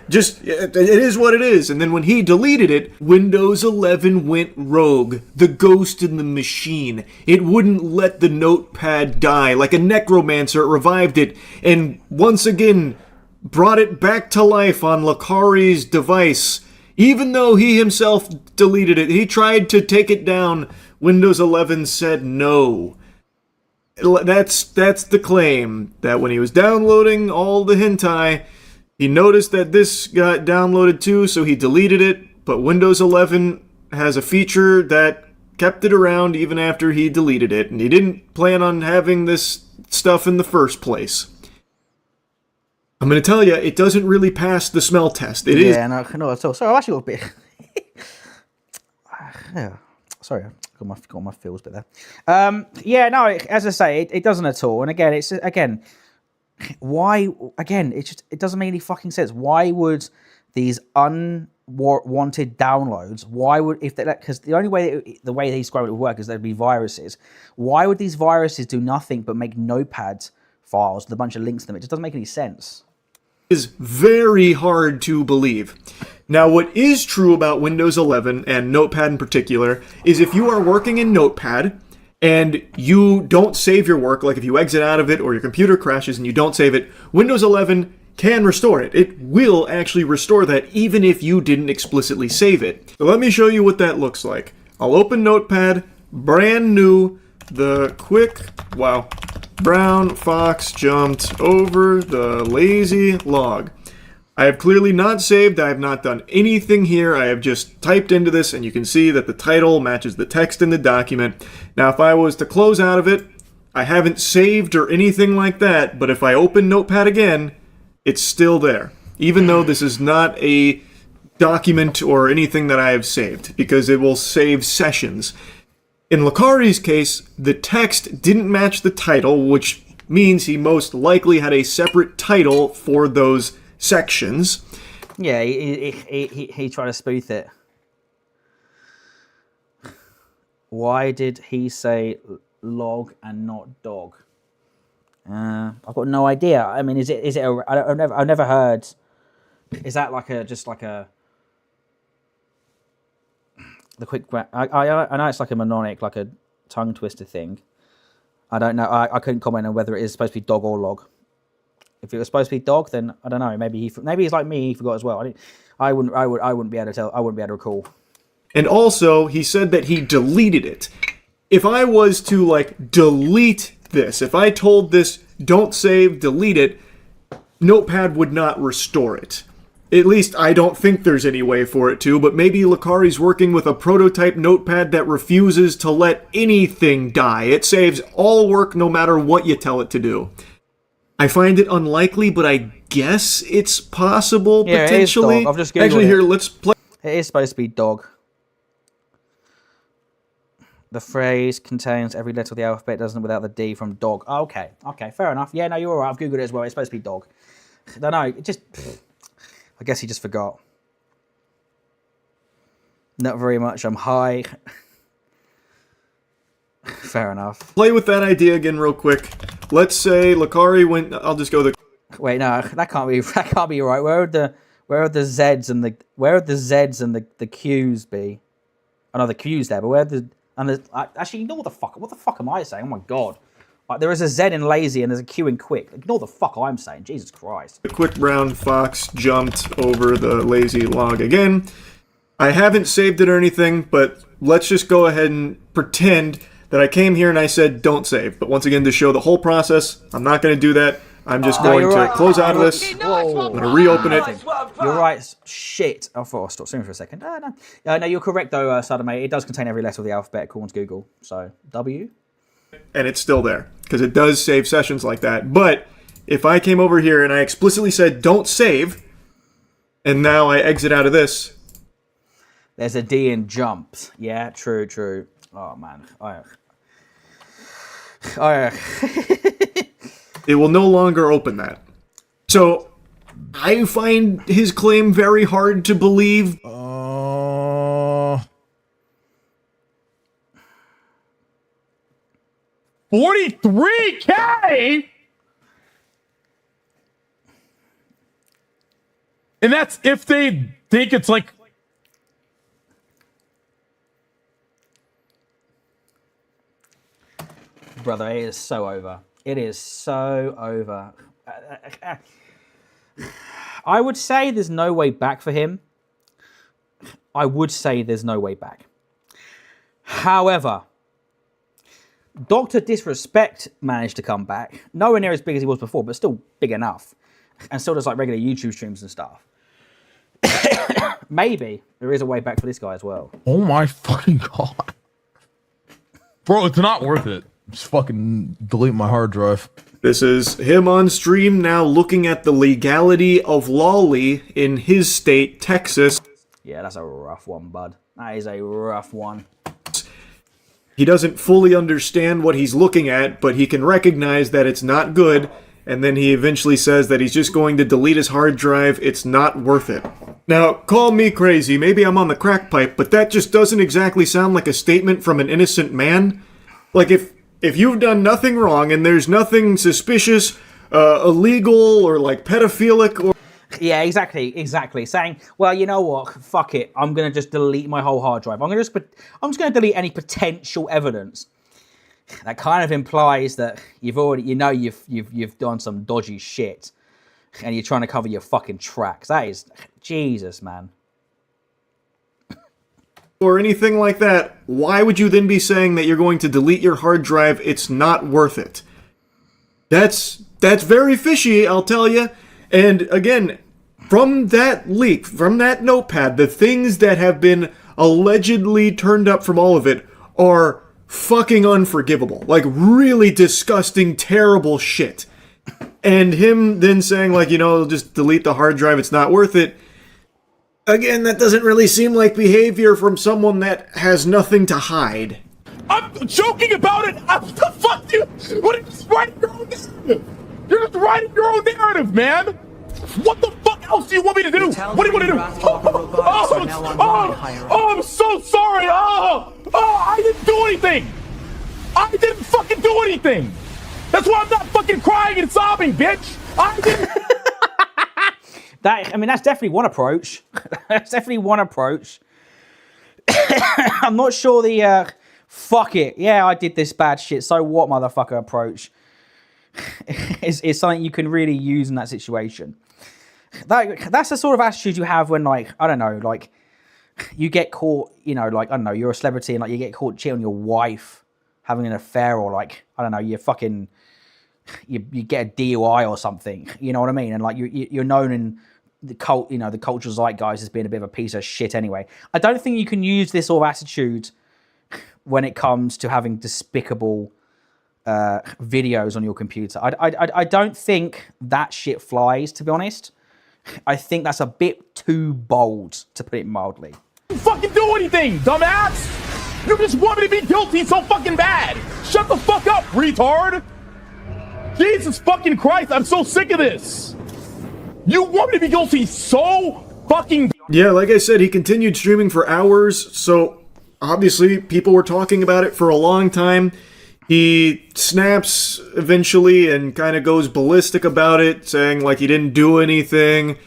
Just, it is what it is. And then when he deleted it, Windows 11 went rogue. The ghost in the machine. It wouldn't let the notepad die. Like a necromancer, it revived it. And once again, brought it back to life on Lakari's device. Even though he himself deleted it, he tried to take it down. Windows 11 said no. That's the claim, that when he was downloading all the hentai, he noticed that this got downloaded too, so he deleted it, but Windows 11 has a feature that kept it around even after he deleted it, and he didn't plan on having this stuff in the first place. I'm going to tell you, it doesn't really pass the smell test. It is. Yeah, no, at all. Sorry, I've actually got a bit. Yeah, sorry, I got my feels bit there. Yeah, no, as I say, it doesn't at all. And again, why? Again, it doesn't make any fucking sense. Why would these unwanted downloads? Why would because the only way the way these would work is there'd be viruses. Why would these viruses do nothing but make notepad files with a bunch of links to them? It just doesn't make any sense. Is very hard to believe. Now, what is true about Windows 11, and Notepad in particular, is if you are working in Notepad and you don't save your work, like if you exit out of it or your computer crashes and you don't save it, Windows 11 can restore it. It will actually restore that even if you didn't explicitly save it. So let me show you what that looks like. I'll open Notepad, brand new, the quick, wow, brown fox jumped over the lazy log. I have clearly not saved, I have not done anything here, I have just typed into this and you can see that the title matches the text in the document. Now if I was to close out of it, I haven't saved or anything like that, but if I open Notepad again, it's still there. Even though this is not a document or anything that I have saved, because it will save sessions. In Lakari's case, the text didn't match the title, which means he most likely had a separate title for those sections. Yeah, he tried to spoof it. Why did he say log and not dog? I've got no idea. I mean, I've never heard. Is that the quick? I know it's like a mnemonic, like a tongue twister thing. I don't know. I couldn't comment on whether it is supposed to be dog or log. If it was supposed to be dog, then I don't know. Maybe he's like me. He forgot as well. I wouldn't be able to tell. I wouldn't be able to recall. And also, he said that he deleted it. If I was to delete this, if I told this don't save, delete it, Notepad would not restore it. At least I don't think there's any way for it to, but maybe Lakari's working with a prototype Notepad that refuses to let anything die. It saves all work no matter what you tell it to do. I find it unlikely, but I guess it's possible, Yeah, potentially. it is dog. I've just Googled Actually, it. here, let's play. It is supposed to be dog. The phrase contains every letter of the alphabet, doesn't without the D from dog. Oh, okay, fair enough. Yeah, no, you're all right. I've Googled it as well. It's supposed to be dog. I don't know. It just... I guess he just forgot. Not very much. I'm high. Fair enough. Play with that idea again real quick. Let's say Lakari went... I'll just go the... Wait, no, that can't be right. Where would the Zs and the Qs be? I know the Qs there, but where the actually, ignore the fuck. What the fuck am I saying? Oh my god. Like, there is a Z in lazy and there's a Q in quick. Ignore the fuck I'm saying. Jesus Christ. The quick brown fox jumped over the lazy log again. I haven't saved it or anything, but let's just go ahead and pretend that I came here and I said don't save. But once again, to show the whole process, I'm not going to do that. I'm just going to close out of this. I'm going to reopen it. You're right. Shit. I thought I'll stop swimming for a second. No, you're correct though, Sadame. It does contain every letter of the alphabet according to Google. So, W. And it's still there, because it does save sessions like that. But if I came over here and I explicitly said don't save, and now I exit out of this. There's a D in jumps. Yeah, true. Oh, man. It will no longer open that. So, I find his claim very hard to believe. 43K? And that's if they think it's like... Brother, it is so over. It is so over. I would say there's no way back for him. However, Dr. Disrespect managed to come back. Nowhere near as big as he was before, but still big enough. And still does like regular YouTube streams and stuff. Maybe there is a way back for this guy as well. Oh my fucking god. Bro, it's not worth it. Just fucking delete my hard drive. This is him on stream now looking at the legality of Lolly in his state, Texas. Yeah, that's a rough one, bud. That is a rough one. He doesn't fully understand what he's looking at, but he can recognize that it's not good, and then he eventually says that he's just going to delete his hard drive. It's not worth it. Now, call me crazy, maybe I'm on the crack pipe, but that just doesn't exactly sound like a statement from an innocent man. Like, if you've done nothing wrong and there's nothing suspicious, illegal, or like pedophilic, or... Yeah, exactly. Saying, well, you know what? Fuck it. I'm gonna just delete my whole hard drive. I'm just gonna delete any potential evidence. That kind of implies that you've done some dodgy shit, and you're trying to cover your fucking tracks. That is Jesus, man. Or anything like that. Why would you then be saying that you're going to delete your hard drive? It's not worth it. That's very fishy, I'll tell you. And again, from that leak, from that notepad, the things that have been allegedly turned up from all of it are fucking unforgivable. Like, really disgusting, terrible shit. And him then saying, like, just delete the hard drive, it's not worth it. Again, that doesn't really seem like behavior from someone that has nothing to hide. I'm joking about it! What the fuck, dude? What are you just writing your own narrative? You're just writing your own narrative, man! What the fuck else do you want me to do? What do you want to do? Oh, I'm so sorry! I didn't do anything! I didn't fucking do anything! That's why I'm not fucking crying and sobbing, bitch! I didn't... That's definitely one approach. That's definitely one approach. I'm not sure the fuck it. Yeah, I did this bad shit. So what, motherfucker approach is something you can really use in that situation. That's the sort of attitude you have when, like, I don't know, like, you get caught, like, I don't know, you're a celebrity and, like, you get caught cheating on your wife, having an affair, or, like, I don't know, you get a DUI or something, you know what I mean? And, like, you're known in the the cultural zeitgeist as being a bit of a piece of shit anyway. I don't think you can use this sort of attitude when it comes to having despicable videos on your computer. I don't think that shit flies, to be honest. I think that's a bit too bold, to put it mildly. You fucking do anything, dumbass! You just want me to be guilty so fucking bad! Shut the fuck up, retard! Jesus fucking Christ, I'm so sick of this! You want me to be guilty so fucking... Yeah, like I said, he continued streaming for hours, so obviously people were talking about it for a long time. He snaps eventually and kind of goes ballistic about it, saying like he didn't do anything.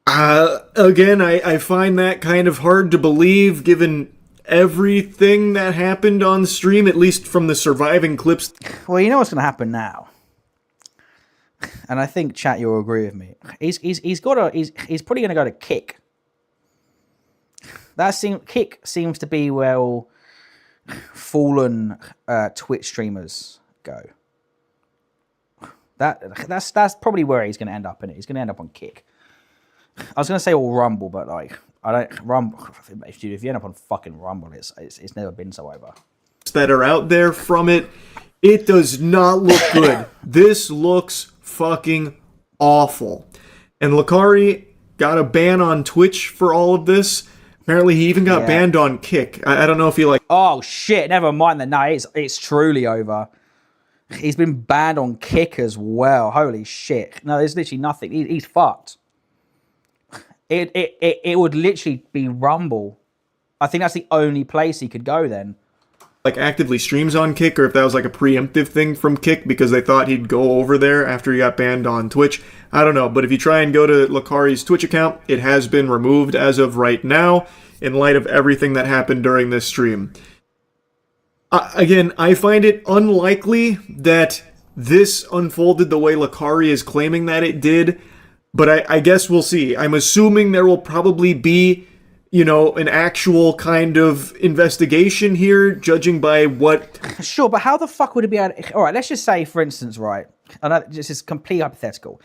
Again, I find that kind of hard to believe given everything that happened on stream, at least from the surviving clips. Well, you know what's going to happen now. And I think, chat, you'll agree with me. He's probably going to go to Kick. Kick seems to be where all fallen Twitch streamers go. That's probably where he's going to end up in it. He's going to end up on Kick. I was going to say all Rumble, but like I don't Rumble. If you end up on fucking Rumble, it's never been so over. That are out there from it, it does not look good. This looks fucking awful. And Lakari got a ban on Twitch for all of this. Apparently, he even got banned on Kick. I don't know if he like. Oh shit! Never mind. No, it's truly over. He's been banned on Kick as well. Holy shit! No, there's literally nothing. He's fucked. It would literally be Rumble. I think that's the only place he could go then. Like actively streams on Kick, or if that was like a preemptive thing from Kick because they thought he'd go over there after he got banned on Twitch. I don't know, but if you try and go to Lakari's Twitch account, it has been removed as of right now in light of everything that happened during this stream. Again, I find it unlikely that this unfolded the way Lakari is claiming that it did, but I guess we'll see. I'm assuming there will probably be, you know, an actual kind of investigation here, judging by what... Sure, but how the fuck would it be able to... All right, let's just say, for instance, right, I know this is completely hypothetical.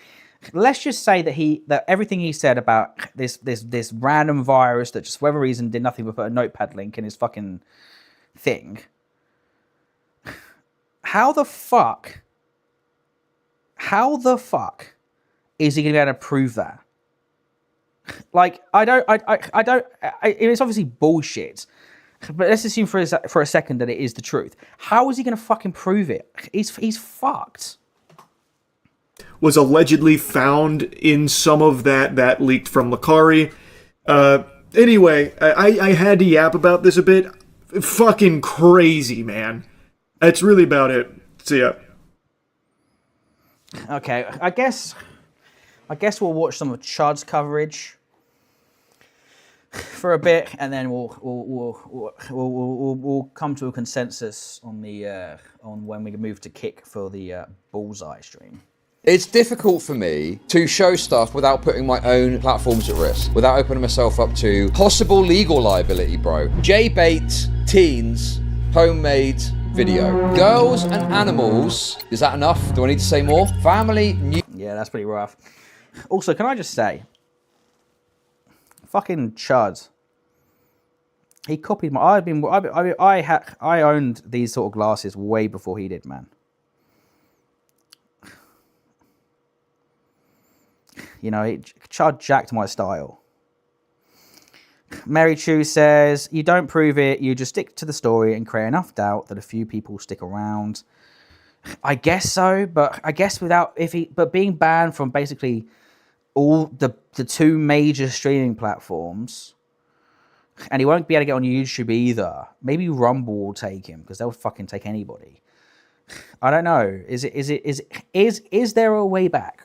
Let's just say that everything he said about this random virus that just for whatever reason did nothing but put a notepad link in his fucking thing. How the fuck is he going to be able to prove that? Like, it's obviously bullshit, but let's assume for a second that it is the truth. How is he going to fucking prove it? He's fucked. Was allegedly found in some of that leaked from Lakari. Anyway, I had to yap about this a bit. Fucking crazy, man. That's really about it. See ya. Okay, I guess we'll watch some of Chud's coverage for a bit, and then we'll come to a consensus on when we move to Kick for the Bullseye stream. It's difficult for me to show stuff without putting my own platforms at risk, without opening myself up to possible legal liability, bro. J-bait, teens, homemade video. Girls and animals. Is that enough? Do I need to say more? Family, new... Yeah, that's pretty rough. Also, can I just say, fucking Chud. He copied my... I owned these sort of glasses way before he did, man. You know, Chud jacked my style. Mary Chu says, you don't prove it, you just stick to the story and create enough doubt that a few people stick around. I guess so, but I guess but being banned from basically all the two major streaming platforms, and he won't be able to get on YouTube either. Maybe Rumble will take him, because they'll fucking take anybody. I don't know. Is there a way back?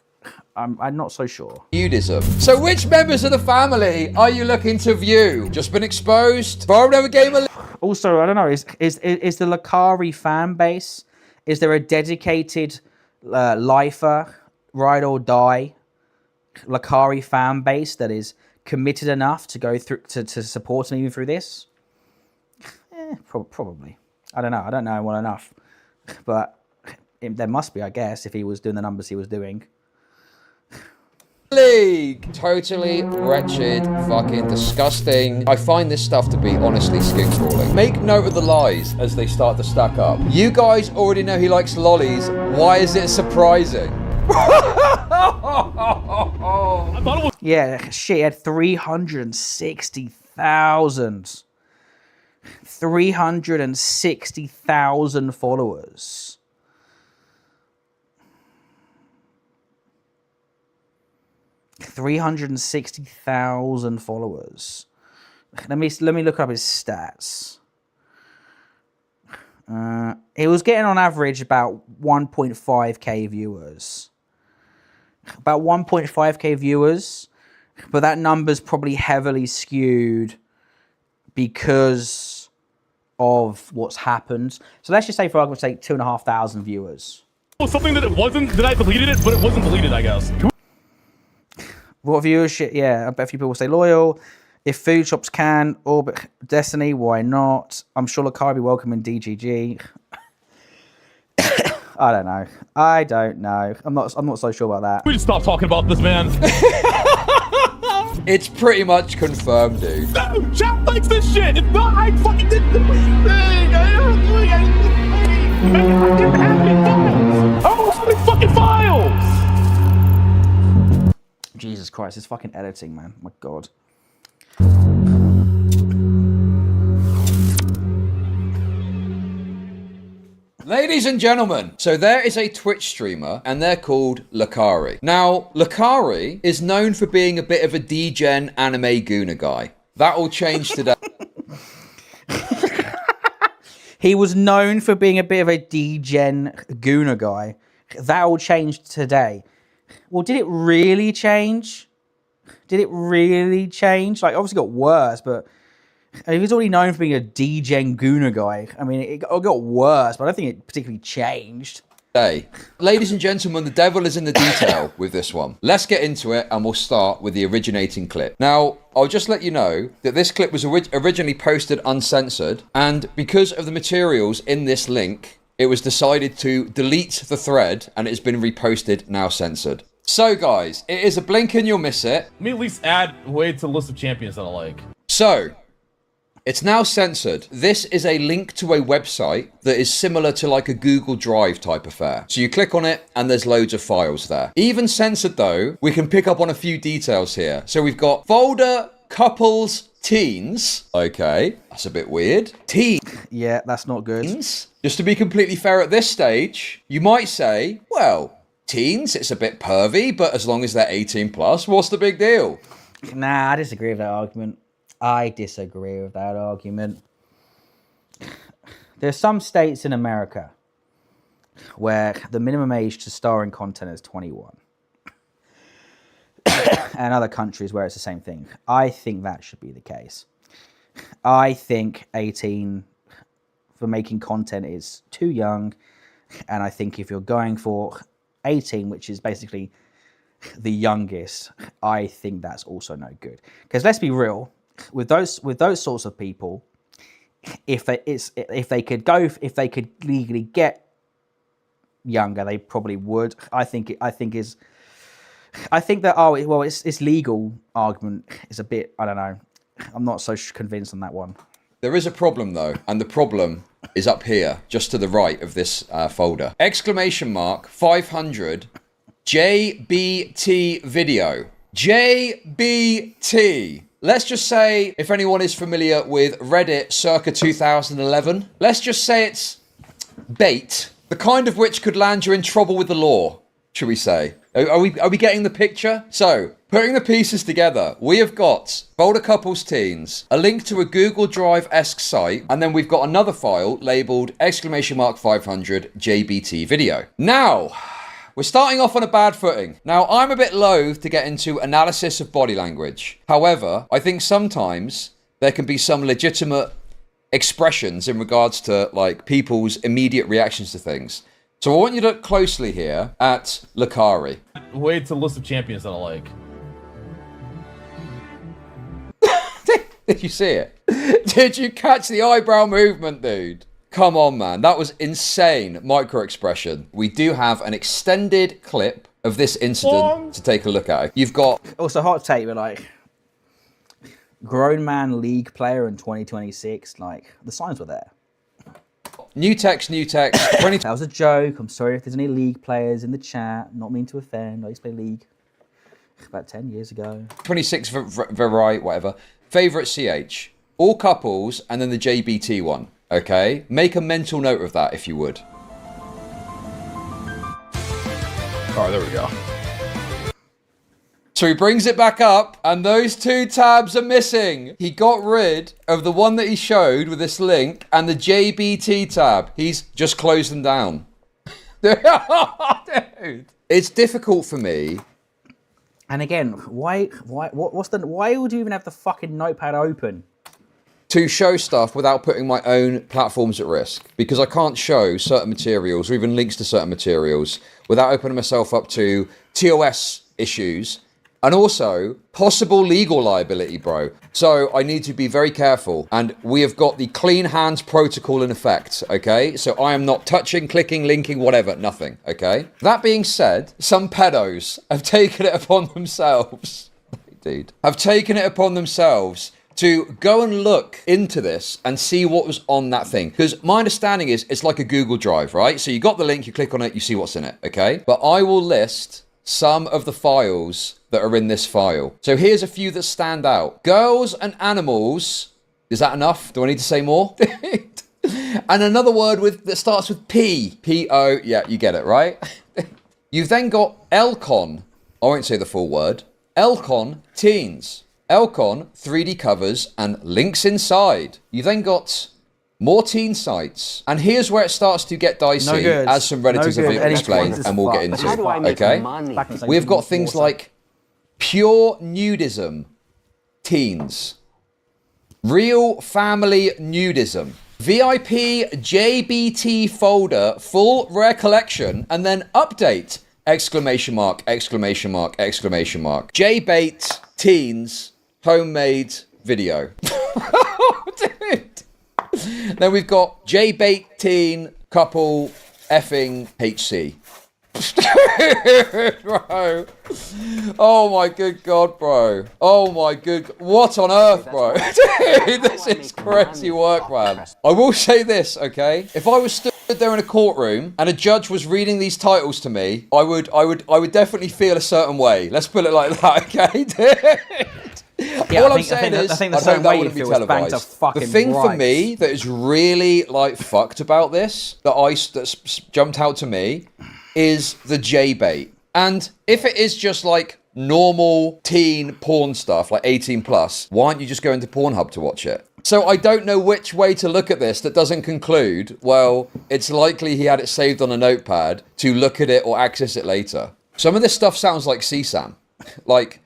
I'm not so sure. Nudism. So which members of the family are you looking to view? Just been exposed? Also, I don't know, is the Lakari fan base, is there a dedicated lifer, ride or die Lakari fan base that is committed enough to go through to support him even through this? Probably. I don't know. I don't know well enough, but there must be, I guess, if he was doing the numbers he was doing. league. Totally wretched, fucking disgusting. I find this stuff to be honestly skin crawling. Make note of the lies as they start to stack up. You guys already know he likes lollies. Why is it surprising? Yeah, shit, he had 360,000. 360,000 followers. $360,000 followers. Let me look up his stats. He was getting on average about 1.5k viewers. About 1.5k viewers, but that number's probably heavily skewed because of what's happened. So let's just say, for argument's sake, 2,500 viewers. Well, something that it wasn't, that I deleted it, but it wasn't deleted, I guess. What viewership? Yeah, I bet a few people say loyal. If food shops can orbit Destiny, why not? I'm sure Lakari will be welcome in DGG. I don't know. I'm not so sure about that. We just stop talking about this, man. It's pretty much confirmed, dude. No, chat likes this shit. It's not. I fucking didn't do anything. I don't do anything. I didn't have any files. I don't have any fucking files. Jesus Christ, it's fucking editing, man. My God. Ladies and gentlemen, so there is a Twitch streamer, and they're called Lakari. Now, Lakari is known for being a bit of a degen anime Guna guy. That all changed today. He was known for being a bit of a degen Guna guy. That all changed today. Well, did it really change? Did it really change? Like, obviously got worse, but he was already known for being a degen Guna guy. I mean, it got worse, but I don't think it particularly changed. Hey, ladies and gentlemen, the devil is in the detail with this one. Let's get into it, and we'll start with the originating clip. Now, I'll just let you know that this clip was originally posted uncensored, and because of the materials in this link, it was decided to delete the thread, and it has been reposted, now censored. So, guys, it is a blink and you'll miss it. Let me at least add Wade to the list of champions that I like. So, it's now censored. This is a link to a website that is similar to like a Google Drive type affair. So you click on it and there's loads of files there. Even censored though, we can pick up on a few details here. So we've got folder, couples, teens. Okay, that's a bit weird. Teens. Yeah, that's not good. Just to be completely fair at this stage, you might say, well, teens, it's a bit pervy, but as long as they're 18 plus, what's the big deal? Nah, I disagree with that argument. There's some states in America where the minimum age to star in content is 21. And other countries where it's the same thing. I think that should be the case. I think 18 for making content is too young. And I think if you're going for 18, which is basically the youngest, I think that's also no good. Because let's be real, with those sorts of people, if they could legally get younger, they probably would. I think that it's legal argument is a bit, I don't know. I'm not so convinced on that one. There is a problem though, and the problem is up here, just to the right of this folder. ! 500 JBT video. JBT. Let's just say, if anyone is familiar with Reddit circa 2011, let's just say it's bait, the kind of which could land you in trouble with the law, should we say. Are we getting the picture? So, putting the pieces together, we have got folder couples teens, a link to a Google Drive-esque site, and then we've got another file labeled ! 500 JBT video. Now, we're starting off on a bad footing. Now, I'm a bit loath to get into analysis of body language. However, I think sometimes there can be some legitimate expressions in regards to like people's immediate reactions to things. So I want you to look closely here at Lakari. Wade to the list of champions that I like. Did you see it? Did you catch the eyebrow movement, dude? Come on, man. That was insane micro expression. We do have an extended clip of this incident to take a look at. You've got... Also, hot take, but like... grown man league player in 2026, like, the signs were there. New text. That was a joke. I'm sorry if there's any league players in the chat. Not mean to offend. I used to play league about 10 years ago. 26 variety, whatever. Favorite CH. All couples, and then the JBT one. Okay? Make a mental note of that, if you would. Alright, there we go. So he brings it back up, and those two tabs are missing. He got rid of the one that he showed with this link, and the JBT tab. He's just closed them down. Dude. It's difficult for me. And again, why would you even have the fucking notepad open? To show stuff without putting my own platforms at risk. Because I can't show certain materials, or even links to certain materials, without opening myself up to TOS issues. And also, possible legal liability, bro. So I need to be very careful. And we have got the clean hands protocol in effect, okay? So I am not touching, clicking, linking, whatever, nothing, okay? That being said, some pedos have taken it upon themselves, dude, have taken it upon themselves to go and look into this and see what was on that thing. Because my understanding is it's like a Google Drive, right? So you got the link, you click on it, you see what's in it, okay? But I will list some of the files that are in this file. So here's a few that stand out. Girls and animals. Is that enough? Do I need to say more? And another word that starts with P. P-O. Yeah, you get it, right? You've then got Elcon. I won't say the full word. Elcon teens. Elcon 3D covers and links inside. You then got more teen sites. And here's where it starts to get dicey, as some Redditors have explained, and we'll get into. Okay? We've got things like pure nudism, teens. Real family nudism. VIP JBT folder, full rare collection, and then update! Exclamation mark, exclamation mark, exclamation mark. JBait, teens, homemade video. Dude. Then we've got JBait, teen, couple, effing, HC. Bro. Oh my good God, bro. Oh my good... What on earth, bro? Dude, this is crazy work, man. I will say this, okay? If I was stood there in a courtroom and a judge was reading these titles to me, I would definitely feel a certain way. Let's put it like that, okay? Dude. Yeah, All I'm saying is, I hope that wouldn't be televised. The thing for me that is really like fucked about this, that's jumped out to me, is the J-bait. And if it is just like normal teen porn stuff, like 18 plus, why aren't you just going to Pornhub to watch it? So I don't know which way to look at this that doesn't conclude, well, it's likely he had it saved on a notepad to look at it or access it later. Some of this stuff sounds like CSAM. Like,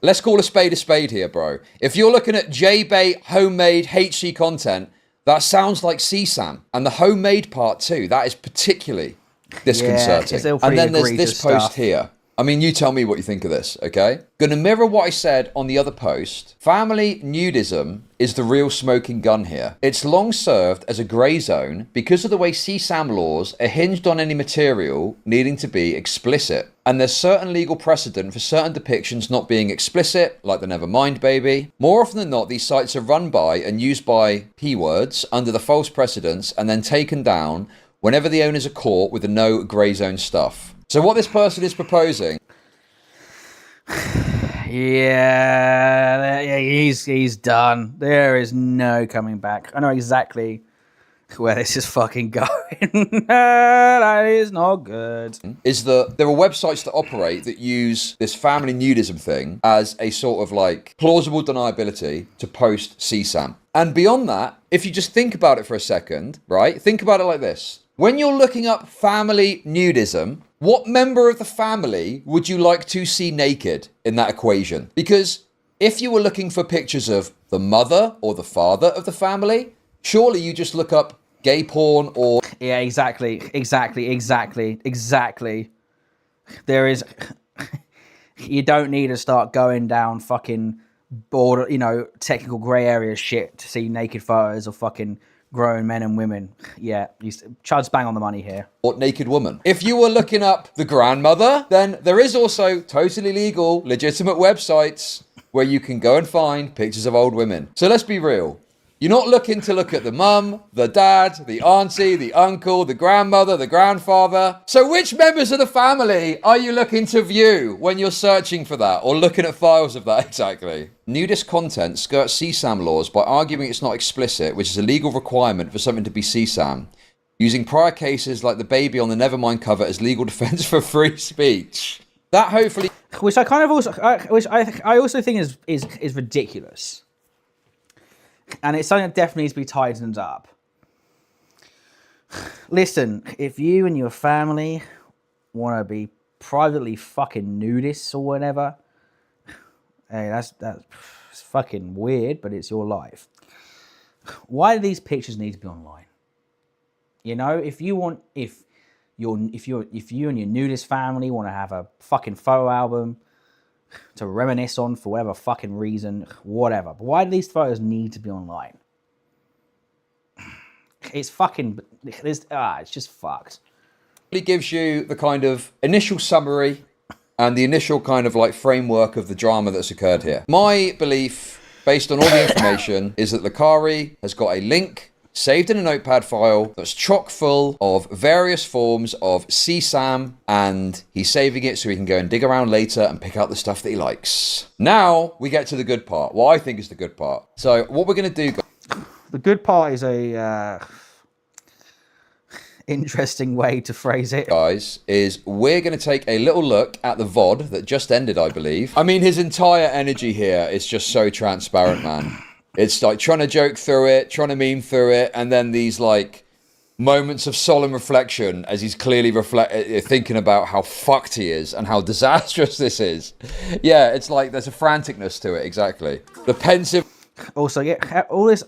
let's call a spade here, bro. If you're looking at J-bait, homemade, HC content, that sounds like CSAM. And the homemade part too, that is particularly disconcerting. Yeah, and then there's this post here. I mean, you tell me what you think of this, okay? Gonna mirror what I said on the other post. Family nudism is the real smoking gun here. It's long served as a grey zone because of the way CSAM laws are hinged on any material needing to be explicit. And there's certain legal precedent for certain depictions not being explicit, like the Nevermind Baby. More often than not, these sites are run by and used by P-words under the false precedents and then taken down whenever the owners are caught with the no grey zone stuff. So what this person is proposing... Yeah, he's done. There is no coming back. I know exactly where this is fucking going. That is not good. Is that there are websites that operate that use this family nudism thing as a sort of like plausible deniability to post CSAM. And beyond that, if you just think about it for a second, right? Think about it like this. When you're looking up family nudism, what member of the family would you like to see naked in that equation? Because if you were looking for pictures of the mother or the father of the family, surely you just look up gay porn or... Yeah, exactly. There is... You don't need to start going down fucking border, technical grey area shit to see naked photos of fucking grown men and women. Yeah, Chud's bang on the money here. Or naked woman. If you were looking up the grandmother, then there is also totally legal, legitimate websites where you can go and find pictures of old women. So let's be real. You're not looking to look at the mum, the dad, the auntie, the uncle, the grandmother, the grandfather. So which members of the family are you looking to view when you're searching for that or looking at files of that exactly? Nudist content skirts CSAM laws by arguing it's not explicit, which is a legal requirement for something to be CSAM, using prior cases like the baby on the Nevermind cover as legal defense for free speech. That hopefully... Which I kind of also... which I also think is ridiculous. And it's something that definitely needs to be tightened up. Listen, if you and your family want to be privately fucking nudists or whatever, hey, that's fucking weird, but it's your life. Why do these pictures need to be online? You know, if you and your nudist family want to have a fucking photo album to reminisce on for whatever fucking reason, whatever. But why do these photos need to be online? It's fucking... it's just fucked. It gives you the kind of initial summary and the initial kind of like framework of the drama that's occurred here. My belief, based on all the information, is that Lakari has got a link saved in a notepad file that's chock full of various forms of CSAM, and he's saving it so he can go and dig around later and pick out the stuff that he likes. Now we get to the good part, what I think is the good part. So what we're going to do... The good part is a interesting way to phrase it. Guys, is we're going to take a little look at the VOD that just ended, I believe. I mean, his entire energy here is just so transparent, man. It's like trying to joke through it, trying to meme through it, and then these like moments of solemn reflection as he's clearly thinking about how fucked he is and how disastrous this is. Yeah, it's like there's a franticness to it, exactly. The pensive... Also, yeah, all this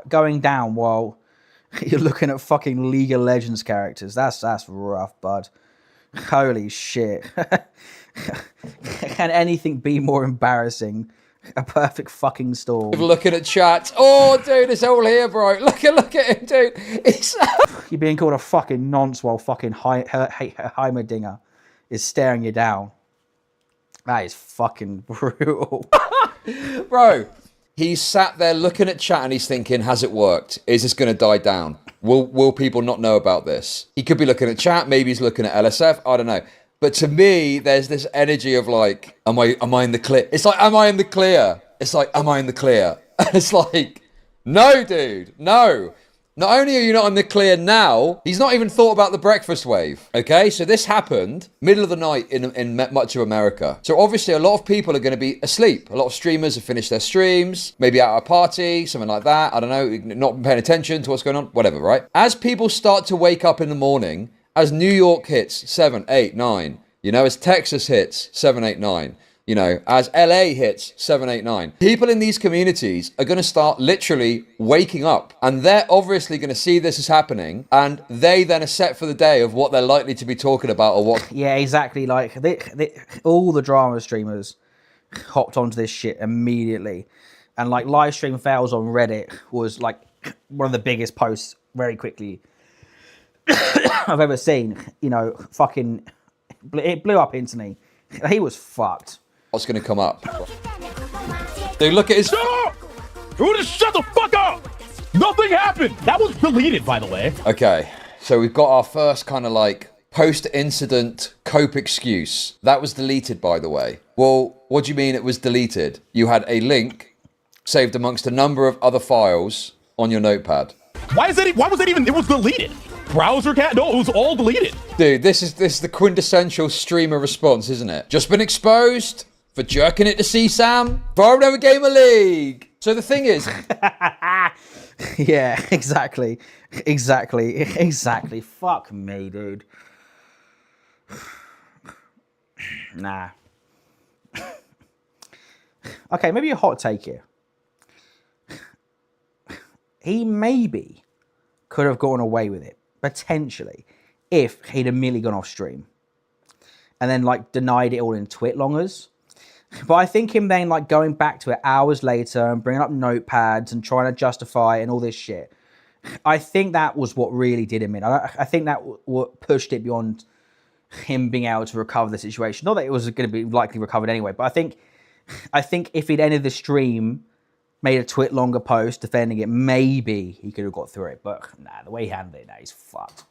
going down while you're looking at fucking League of Legends characters. That's rough, bud. Holy shit. Can anything be more embarrassing? A perfect fucking storm. Looking at chat. Oh, dude, it's all here, bro. Look at him, dude. You're being called a fucking nonce while fucking Heimerdinger is staring you down. That is fucking brutal. Bro, he's sat there looking at chat and he's thinking, has it worked? Is this going to die down? Will people not know about this? He could be looking at chat. Maybe he's looking at LSF. I don't know. But to me, there's this energy of like, am I in the clear? It's like, am I in the clear? It's like, am I in the clear? And it's like, no, dude, no. Not only are you not in the clear now, he's not even thought about the breakfast wave. Okay, so this happened middle of the night in much of America. So obviously a lot of people are going to be asleep. A lot of streamers have finished their streams, maybe out at a party, something like that. I don't know, not paying attention to what's going on, whatever, right? As people start to wake up in the morning, as New York hits 7, 8, 9, you know, as Texas hits 7, 8, 9, you know, as LA hits 7, 8, 9, people in these communities are going to start literally waking up, and they're obviously going to see this is happening, and they then are set for the day of what they're likely to be talking about or what. Yeah, exactly. Like all the drama streamers hopped onto this shit immediately, and like live stream fails on Reddit was like one of the biggest posts very quickly I've ever seen. You know, fucking, it blew up instantly. He was fucked. What's going to come up? Dude, look at his... Shut up! You just shut the fuck up! Nothing happened! That was deleted, by the way. Okay, so we've got our first kind of like post-incident cope excuse. That was deleted, by the way. Well, what do you mean it was deleted? You had a link saved amongst a number of other files on your notepad. Why was that even... It was deleted. Browser cat? No, it was all deleted. Dude, this is the quintessential streamer response, isn't it? Just been exposed for jerking it to CSAM. Before I've never game a league. So the thing is... Yeah, exactly. Fuck me, dude. Nah. Okay, maybe a hot take here. He maybe could have gone away with it, potentially, if he'd immediately gone off stream and then like denied it all in twit longers. But I think him then like going back to it hours later and bringing up notepads and trying to justify it and all this shit I think that was what really did him in. I think that what pushed it beyond him being able to recover the situation. Not that it was going to be likely recovered anyway, but I think if he'd ended the stream, made a twit longer post defending it, maybe he could have got through it. But nah, the way he handled it, now he's fucked.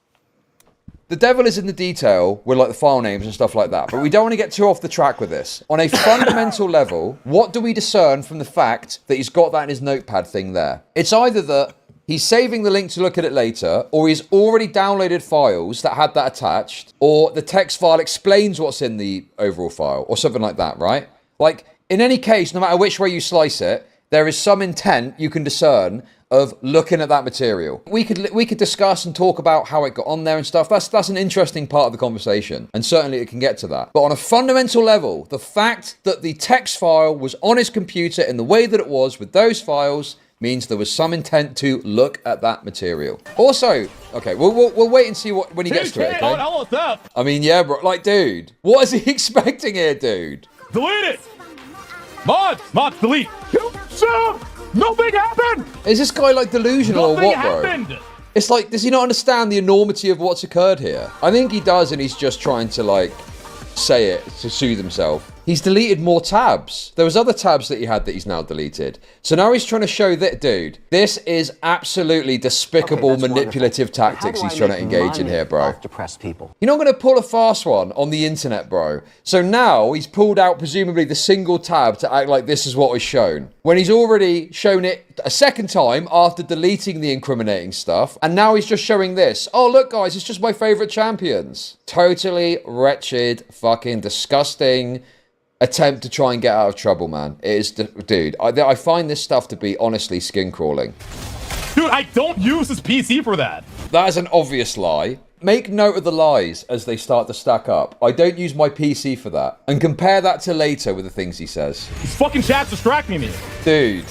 The devil is in the detail with like the file names and stuff like that, but we don't want to get too off the track with this. On a fundamental level, what do we discern from the fact that he's got that in his notepad thing there? It's either that he's saving the link to look at it later, or he's already downloaded files that had that attached, or the text file explains what's in the overall file, or something like that, right? Like, in any case, no matter which way you slice it, there is some intent you can discern of looking at that material. We could discuss and talk about how it got on there and stuff. That's an interesting part of the conversation, and certainly it can get to that. But on a fundamental level, the fact that the text file was on his computer in the way that it was with those files means there was some intent to look at that material. Also, okay, we'll wait and see when he gets to it. Okay? What's up? I mean, yeah, bro. Like, dude, what is he expecting here, dude? Delete it. Mod, delete. Nothing happened! Is this guy like delusional Nothing or what, bro? Happened. It's like, does he not understand the enormity of what's occurred here? I think he does, and he's just trying to like say it to soothe himself. He's deleted more tabs. There was other tabs that he had that he's now deleted. So now he's trying to show that, dude, this is absolutely despicable manipulative tactics he's trying to engage in here, bro. Depressed people. You're not going to pull a fast one on the internet, bro. So now he's pulled out presumably the single tab to act like this is what was shown, when he's already shown it a second time after deleting the incriminating stuff. And now he's just showing this. Oh, look, guys, it's just my favorite champions. Totally wretched, fucking disgusting attempt to try and get out of trouble, man. It is, dude, I find this stuff to be honestly skin crawling. Dude, I don't use this PC for that. That is an obvious lie. Make note of the lies as they start to stack up. I don't use my PC for that. And compare that to later with the things he says. These fucking chats distracting me. Dude.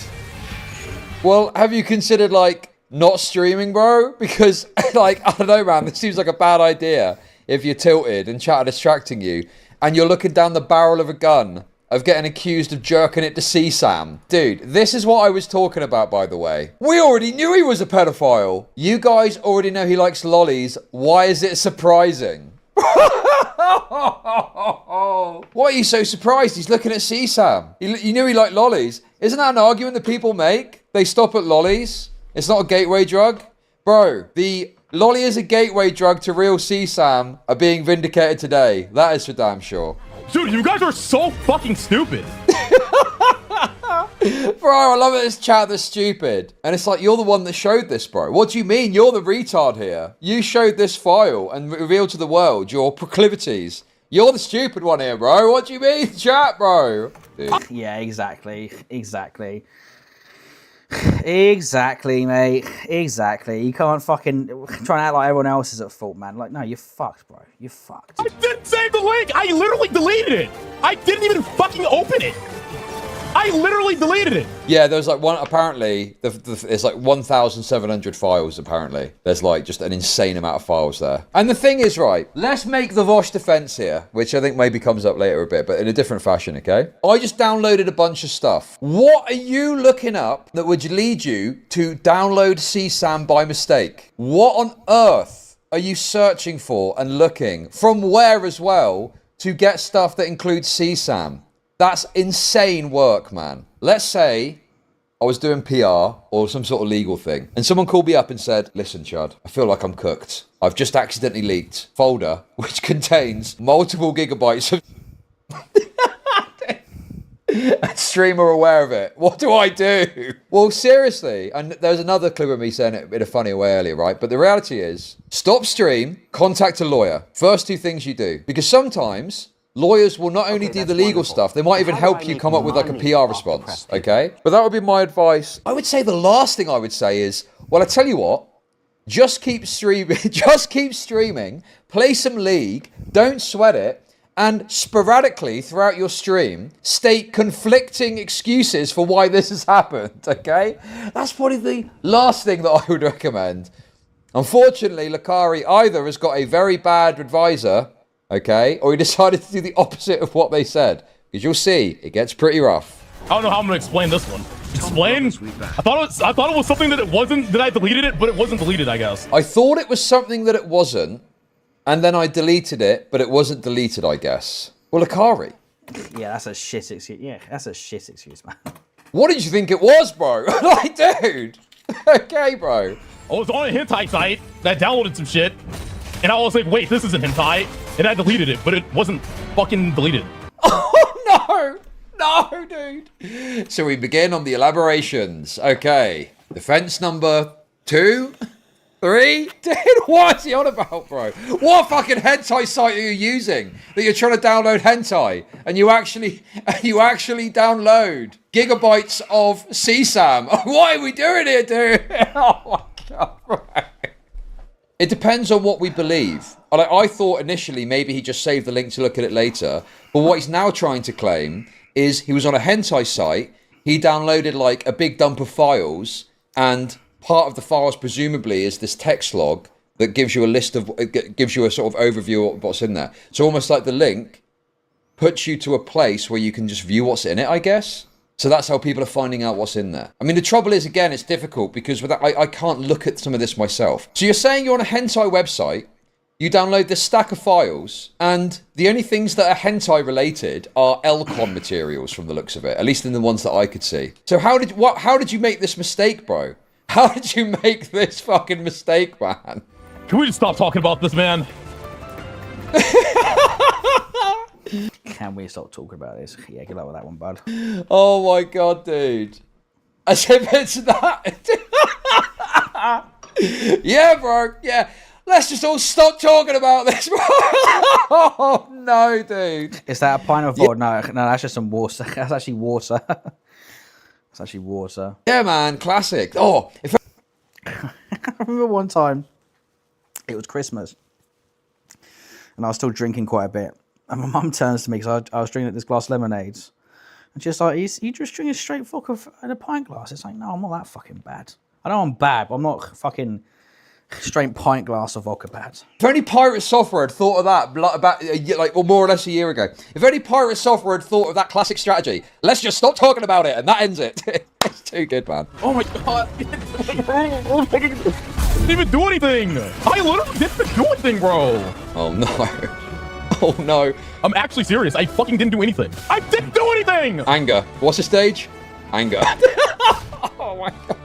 Well, have you considered, like, not streaming, bro? Because, like, I don't know, man, this seems like a bad idea if you're tilted and chat are distracting you, and you're looking down the barrel of a gun of getting accused of jerking it to CSAM. Dude, this is what I was talking about, by the way. We already knew he was a pedophile. You guys already know he likes lollies. Why is it surprising? Why are you so surprised? He's looking at CSAM. You knew he liked lollies. Isn't that an argument that people make? They stop at lollies. It's not a gateway drug. Bro, the lolly is a gateway drug to real CSAM are being vindicated today. That is for damn sure. Dude, you guys are so fucking stupid. Bro, I love it. This chat that's stupid. And it's like, you're the one that showed this, bro. What do you mean? You're the retard here. You showed this file and revealed to the world your proclivities. You're the stupid one here, bro. What do you mean, chat, bro? Dude. Yeah, exactly. Exactly, mate. Exactly. You can't fucking try and act like everyone else is at fault, man. Like, no, you're fucked, bro. You're fucked. I didn't save the link. I literally deleted it. I didn't even fucking open it. I literally deleted it. Yeah, there's like one, apparently, there's like 1,700 files, apparently. There's like just an insane amount of files there. And the thing is, right, let's make the Vosh defense here, which I think maybe comes up later a bit, but in a different fashion, okay? I just downloaded a bunch of stuff. What are you looking up that would lead you to download CSAM by mistake? What on earth are you searching for and looking, from where as well, to get stuff that includes CSAM? That's insane work, man. Let's say I was doing PR or some sort of legal thing, and someone called me up and said, listen, Chud, I feel like I'm cooked. I've just accidentally leaked a folder which contains multiple gigabytes of... A streamer aware of it. What do I do? Well, seriously, and there's another clip of me saying it in a funny way earlier, right? But the reality is, stop stream, contact a lawyer. First two things you do. Because sometimes... lawyers will not only do the legal stuff, they might even help you come up with like a PR response, okay? But that would be my advice. I would say the last thing I would say is, well, I tell you what, just keep streaming, play some League, don't sweat it, and sporadically throughout your stream, state conflicting excuses for why this has happened, okay? That's probably the last thing that I would recommend. Unfortunately, Lakari either has got a very bad advisor, okay, or he decided to do the opposite of what they said. Because you'll see, it gets pretty rough. I don't know how I'm going to explain this one. Explain. I thought it was something that it wasn't. That I deleted it, but it wasn't deleted. I guess. I thought it was something that it wasn't, and then I deleted it, but it wasn't deleted. I guess. Well, Akari. Yeah, that's a shit excuse. Yeah, that's a shit excuse, man. What did you think it was, bro? Like, dude. Okay, bro. I was on a hentai site that downloaded some shit, and I was like, wait, this isn't hentai, and I deleted it, but it wasn't fucking deleted. Oh, no, dude. So we begin on the elaborations. Okay. Defense number 2, 3. Dude, what is he on about, bro? What fucking hentai site are you using that you're trying to download hentai, and you actually download gigabytes of CSAM? What are we doing here, dude? Oh my god, bro. It depends on what we believe. I thought initially maybe he just saved the link to look at it later, but what he's now trying to claim is he was on a hentai site, he downloaded like a big dump of files, and part of the files presumably is this text log that gives you a list of, gives you a sort of overview of what's in there. So almost like the link puts you to a place where you can just view what's in it, I guess. So that's how people are finding out what's in there. I mean, the trouble is, again, it's difficult because without, I can't look at some of this myself. So you're saying you're on a hentai website, you download this stack of files, and the only things that are hentai related are Elcon materials from the looks of it, at least in the ones that I could see. So how did you make this mistake, bro? How did you make this fucking mistake, man? Can we just stop talking about this, man? Can we stop talking about this? Yeah, good luck with that one, bud. Oh my god, dude. As if it's that. Yeah, bro. Yeah. Let's just all stop talking about this, bro. Oh no, dude. Is that a pint of vodka? No, that's just some water. That's actually water. It's actually water. Yeah, man. Classic. Oh, if I remember one time, it was Christmas, and I was still drinking quite a bit. And my mum turns to me because I was drinking this glass of lemonades. And she's like, you just drinking straight vodka in a pint glass? It's like, no, I'm not that fucking bad. I know I'm bad, but I'm not fucking straight pint glass of vodka bad. If only Pirate Software had thought of that about or more or less a year ago. If only Pirate Software had thought of that classic strategy. Let's just stop talking about it, and that ends it. It's too good, man. Oh my god. I didn't even do anything. I literally didn't do anything, bro. Oh no. Oh no. I'm actually serious. I fucking didn't do anything. I didn't do anything! Anger. What's the stage? Anger. Oh my god.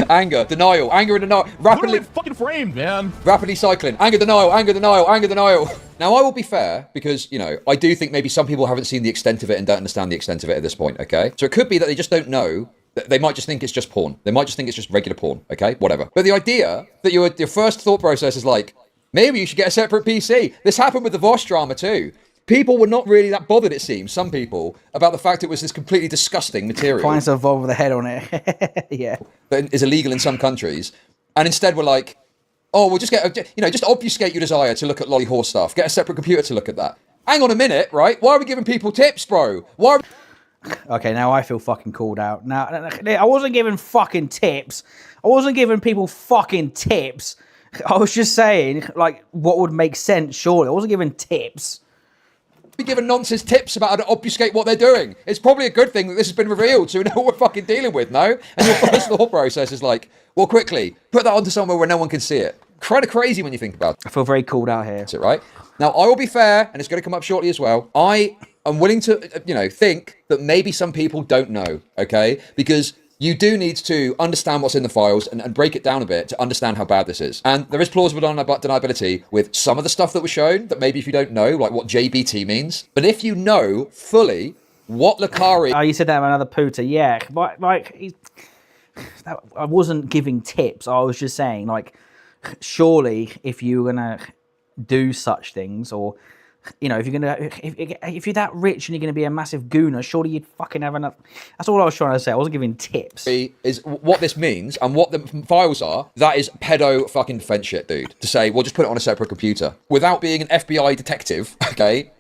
Anger, denial, anger and denial. Rapidly fucking framed, man. Rapidly cycling. Anger, denial, anger, denial, anger, denial. Now I will be fair because, you know, I do think maybe some people haven't seen the extent of it and don't understand the extent of it at this point, okay? So it could be that they just don't know. They might just think it's just porn. They might just think it's just regular porn, okay? Whatever. But the idea that your first thought process is like, maybe you should get a separate PC. This happened with the Voss drama too. People were not really that bothered, it seems, some people, about the fact it was this completely disgusting material. Finds a Volvo with a head on it. Yeah. That is illegal in some countries. And instead we're like, oh, we'll just get, just obfuscate your desire to look at lolly horse stuff. Get a separate computer to look at that. Hang on a minute, right? Why are we giving people tips, bro? Why are Okay, now I feel fucking called out. Now, I wasn't giving fucking tips. I wasn't giving people fucking tips. I was just saying, like, what would make sense, surely. I wasn't giving tips. Be giving nonsense tips about how to obfuscate what they're doing. It's probably a good thing that this has been revealed so we know what we're fucking dealing with, no? And your first thought process is like, well, quickly, put that onto somewhere where no one can see it. Kind of crazy when you think about it. I feel very called out here. That's it, right? Now, I will be fair, and it's going to come up shortly as well. I am willing to, think that maybe some people don't know, okay? Because you do need to understand what's in the files and break it down a bit to understand how bad this is. And there is plausible deniability with some of the stuff that was shown that maybe if you don't know, like what JBT means. But if you know fully what Lakari... Oh, you said that about another pooter. Yeah, but, like, I wasn't giving tips. I was just saying, like, surely if you're going to do such things or... if you're that rich and you're going to be a massive gooner, surely you'd fucking have enough. That's all I was trying to say. I wasn't giving tips. Is what this means and what the files are. That is pedo fucking defense shit, dude. To say, well, just put it on a separate computer without being an FBI detective. Okay,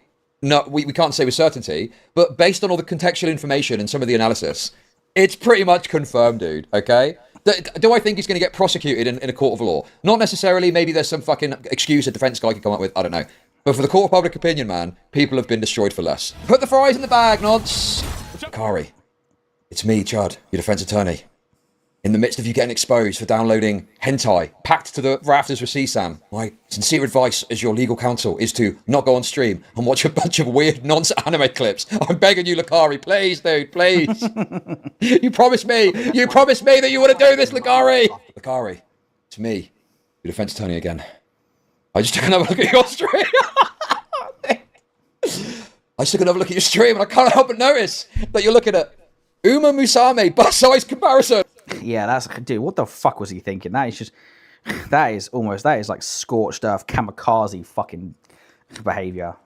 no, we can't say with certainty, but based on all the contextual information and some of the analysis, it's pretty much confirmed, dude. Okay. Do I think he's going to get prosecuted in a court of law? Not necessarily. Maybe there's some fucking excuse a defense guy could come up with. I don't know. But for the court of public opinion, man, people have been destroyed for less. Put the fries in the bag, Nods. Kari. It's me, Chud, your defense attorney. In the midst of you getting exposed for downloading hentai packed to the rafters with CSAM, my sincere advice as your legal counsel is to not go on stream and watch a bunch of weird nonsense anime clips. I'm begging you, Lakari, please, dude, please. You promised me that you wouldn't do this, Lakari. Lakari, it's me, your defense attorney again. I just took another look at your stream. I just took another look at your stream and I can't help but notice that you're looking at Uma Musame bust size comparison. Yeah, that's dude. What the fuck was he thinking? That is like scorched earth kamikaze fucking behavior.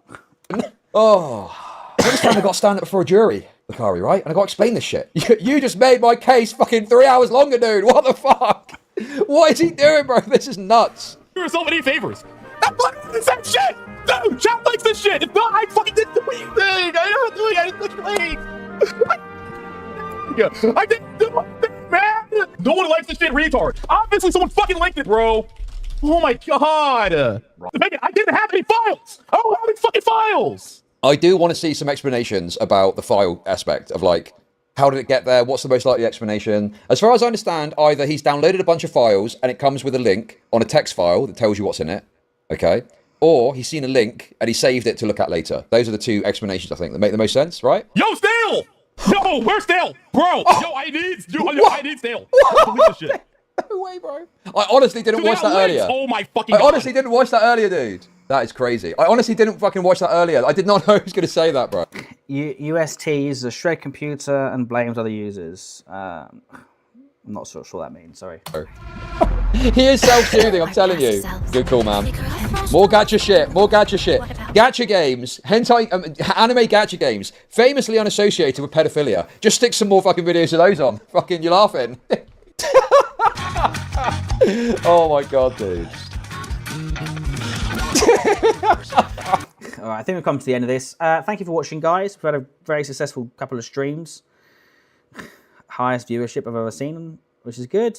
Oh, next time I got to stand up before a jury, Lakari, right? And I got to explain this shit. You just made my case fucking 3 hours longer, dude. What the fuck? What is he doing, bro? This is nuts. Do yourself any favors. That fucking the same shit. Dude, chat likes this shit. If not, I fucking did the thing. I'm not doing anything. I didn't do anything, man. No one likes this shit, retard. Obviously, someone fucking linked it, bro. Oh my god. I didn't have any files. I don't have any fucking files. I do want to see some explanations about the file aspect of like, how did it get there? What's the most likely explanation? As far as I understand, either he's downloaded a bunch of files and it comes with a link on a text file that tells you what's in it, okay? Or he's seen a link and he saved it to look at later. Those are the two explanations, I think, that make the most sense, right? Yo, Stale! Yo, where's Stale? Bro, yo, I need Stale. Delete this shit. No way, bro. I honestly didn't watch that earlier. Oh my fucking god. I honestly didn't watch that earlier, dude. That is crazy. I honestly didn't fucking watch that earlier. I did not know who was going to say that, bro. UST uses a shred computer and blames other users. I'm not so sure what that means, sorry. He is self-soothing, I'm telling you. Good call, man. More gacha shit, more gacha shit. Gacha games, hentai, anime gacha games, famously unassociated with pedophilia. Just stick some more fucking videos of those on. Fucking, you're laughing. Oh my god, dude. Alright, I think we've come to the end of this. Thank you for watching, guys. We've had a very successful couple of streams. Highest viewership I've ever seen, which is good.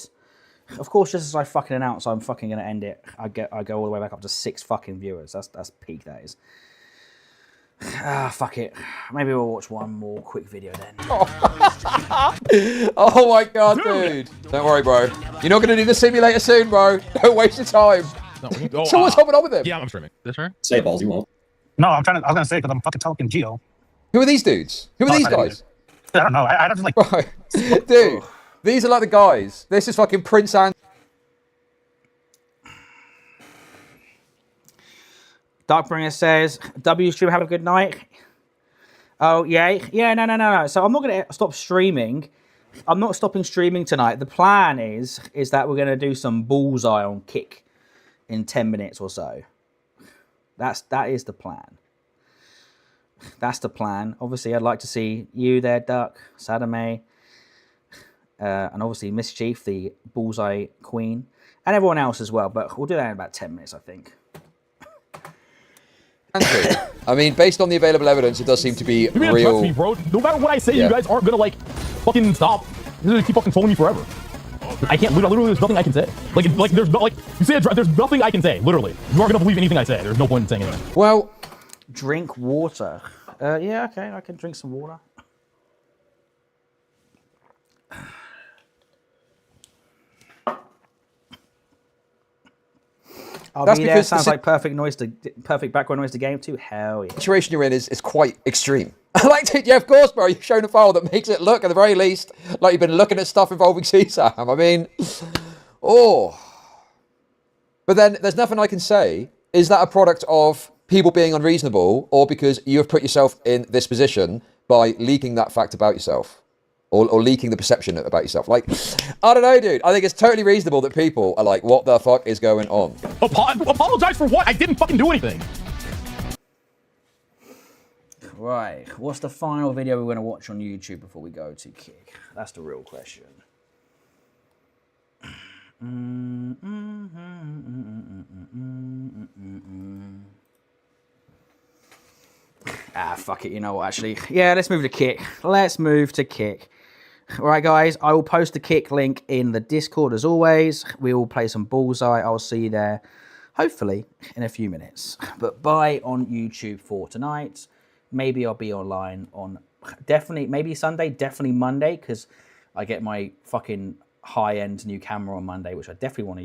Of course, just as I fucking announce I'm fucking gonna end it, I go all the way back up to 6 fucking viewers. That's peak, that is. Fuck it. Maybe we'll watch one more quick video then. Oh my god, dude. Don't worry, bro. You're not gonna do the simulator soon, bro. Don't waste your time. No, Someone's hopping on with him. Yeah, I'm streaming. This right? Say balls, you won't. No, I was gonna say because I'm fucking talking Geo. Who are these dudes? Who are these guys? I don't know. I don't like. Bro, dude, these are like the guys. This is fucking Prince and. Darkbringer says, W stream, have a good night. Oh, yay. Yeah, no. So I'm not going to stop streaming. I'm not stopping streaming tonight. The plan is that we're going to do some bullseye on Kick in 10 minutes or so. That is the plan. That's the plan. Obviously, I'd like to see you there, Duck, Sadame, and obviously Mischief, the bullseye queen, and everyone else as well. But we'll do that in about 10 minutes, I think. I mean, based on the available evidence, it does seem to be You real. trust me, bro. No matter what I say, you guys aren't gonna like fucking stop. You're gonna keep fucking trolling me forever. I can't. Literally, there's nothing I can say. Like there's not like you say. There's nothing I can say. Literally, you aren't gonna believe anything I say. There's no point in saying anything. Well, drink water. Yeah, okay, I can drink some water. That's be there. because Sounds like perfect background noise to game too. Hell yeah. The situation you're in is quite extreme. I liked it. Yeah, of course, bro. You've shown a file that makes it look, at the very least, like you've been looking at stuff involving CSAM. I mean, oh. But then there's nothing I can say. Is that a product of people being unreasonable, or because you have put yourself in this position by leaking that fact about yourself? Or leaking the perception about yourself. Like, I don't know, dude. I think it's totally reasonable that people are like, what the fuck is going on? Apologize for what? I didn't fucking do anything. Right. What's the final video we're going to watch on YouTube before we go to Kick? That's the real question. Fuck it. You know what, actually? Yeah, let's move to Kick. Let's move to Kick. All right, guys, I will post the Kick link in the Discord as always. We will play some bullseye. I'll see you there, hopefully, in a few minutes. But bye on YouTube for tonight. Maybe I'll be online on definitely maybe Sunday, definitely Monday, because I get my fucking high-end new camera on Monday, which I definitely want to